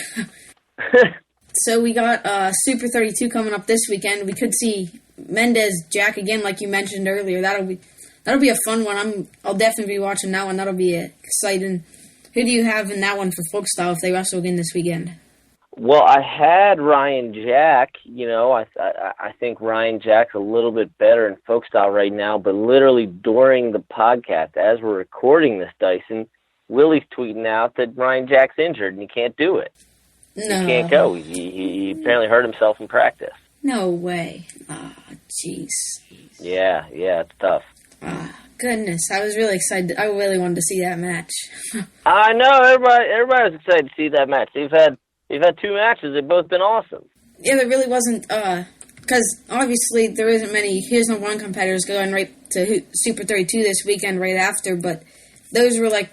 Speaker 3: So we got Super 32 coming up this weekend. We could see Mendez Jack again, like you mentioned earlier. That'll be a fun one. I'll definitely be watching that one. That'll be exciting. Who do you have in that one for folk style if they wrestle again this weekend?
Speaker 4: Well, I had Ryan Jack. You know, I think Ryan Jack's a little bit better in folk style right now. But literally during the podcast, as we're recording this, Dyson, Willie's tweeting out that Ryan Jack's injured and he can't do it.
Speaker 3: No.
Speaker 4: He can't go. He apparently hurt himself in practice.
Speaker 3: No way. Oh, jeez.
Speaker 4: Yeah, it's tough.
Speaker 3: Goodness, I was really excited. I really wanted to see that match.
Speaker 4: I know, everybody was excited to see that match. They've had 2 matches. They've both been awesome.
Speaker 3: Yeah, there really wasn't, because obviously there isn't many Here's No One competitors going right to Super 32 this weekend right after, but those were like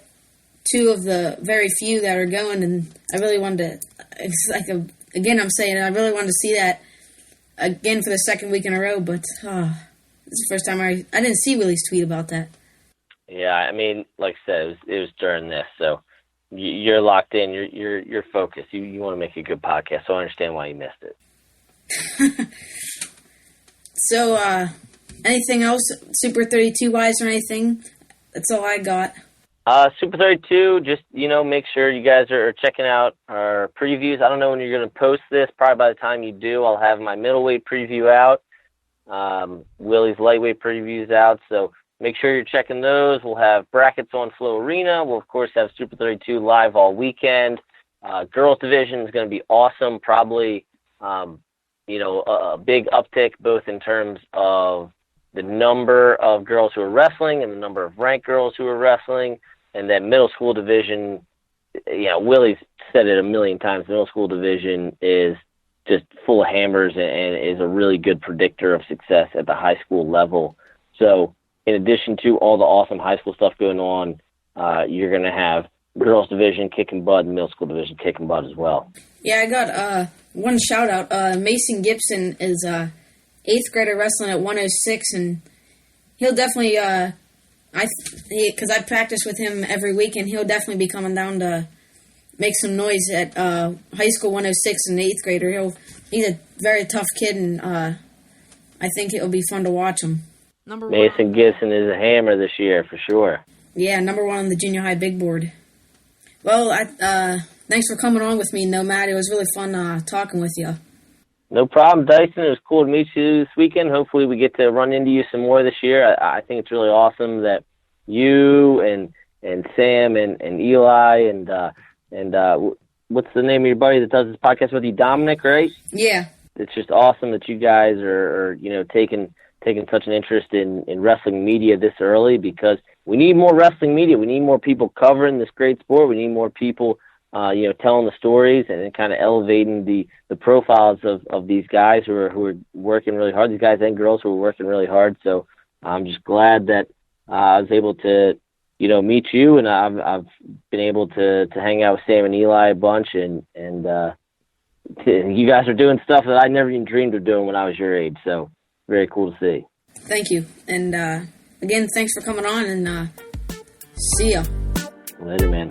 Speaker 3: 2 of the very few that are going, and I really wanted to, again, I'm saying I really wanted to see that again for the second week in a row, but this is the first time I didn't see Willie's tweet about that.
Speaker 4: Yeah, I mean, like I said, it was during this, so you're locked in, you're focused. You want to make a good podcast, so I understand why you missed it.
Speaker 3: So, anything else, Super 32-wise or anything? That's all I got.
Speaker 4: Super 32, just, make sure you guys are checking out our previews. I don't know when you're going to post this. Probably by the time you do, I'll have my middleweight preview out. Willie's lightweight previews out, so make sure you're checking those. We'll have brackets on Flow Arena. We'll, of course, have Super 32 live all weekend. Girls division is going to be awesome. Probably, a big uptick both in terms of the number of girls who are wrestling and the number of ranked girls who are wrestling. And then middle school division, Willie's said it a million times, middle school division is just full of hammers and is a really good predictor of success at the high school level. So in addition to all the awesome high school stuff going on, you're going to have girls division kicking butt and middle school division kicking butt as well. Yeah,
Speaker 3: I got one shout out. Mason Gibson is 8th grader wrestling at 106, and he'll definitely, because I practice with him every week, and he'll definitely be coming down to make some noise at high school 106 and 8th grader. He's a very tough kid, and I think it'll be fun to watch him.
Speaker 4: Mason Gibson is a hammer this year for sure.
Speaker 3: Yeah, number 1 on the junior high big board. Well, thanks for coming on with me, Nomad. It was really fun talking with you.
Speaker 4: No problem, Dyson. It was cool to meet you this weekend. Hopefully we get to run into you some more this year. I think it's really awesome that you and Sam and Eli and what's the name of your buddy that does this podcast with you? Dominic, right?
Speaker 3: Yeah.
Speaker 4: It's just awesome that you guys are taking such an interest in wrestling media this early, because we need more wrestling media. We need more people covering this great sport. We need more people telling the stories and kind of elevating the profiles of these guys who are working really hard, these guys and girls who are working really hard. So I'm just glad that I was able to, meet you, and I've been able to hang out with Sam and Eli a bunch, and you guys are doing stuff that I never even dreamed of doing when I was your age. So very cool to see.
Speaker 3: Thank you. And again, thanks for coming on, and see ya.
Speaker 4: Later, man.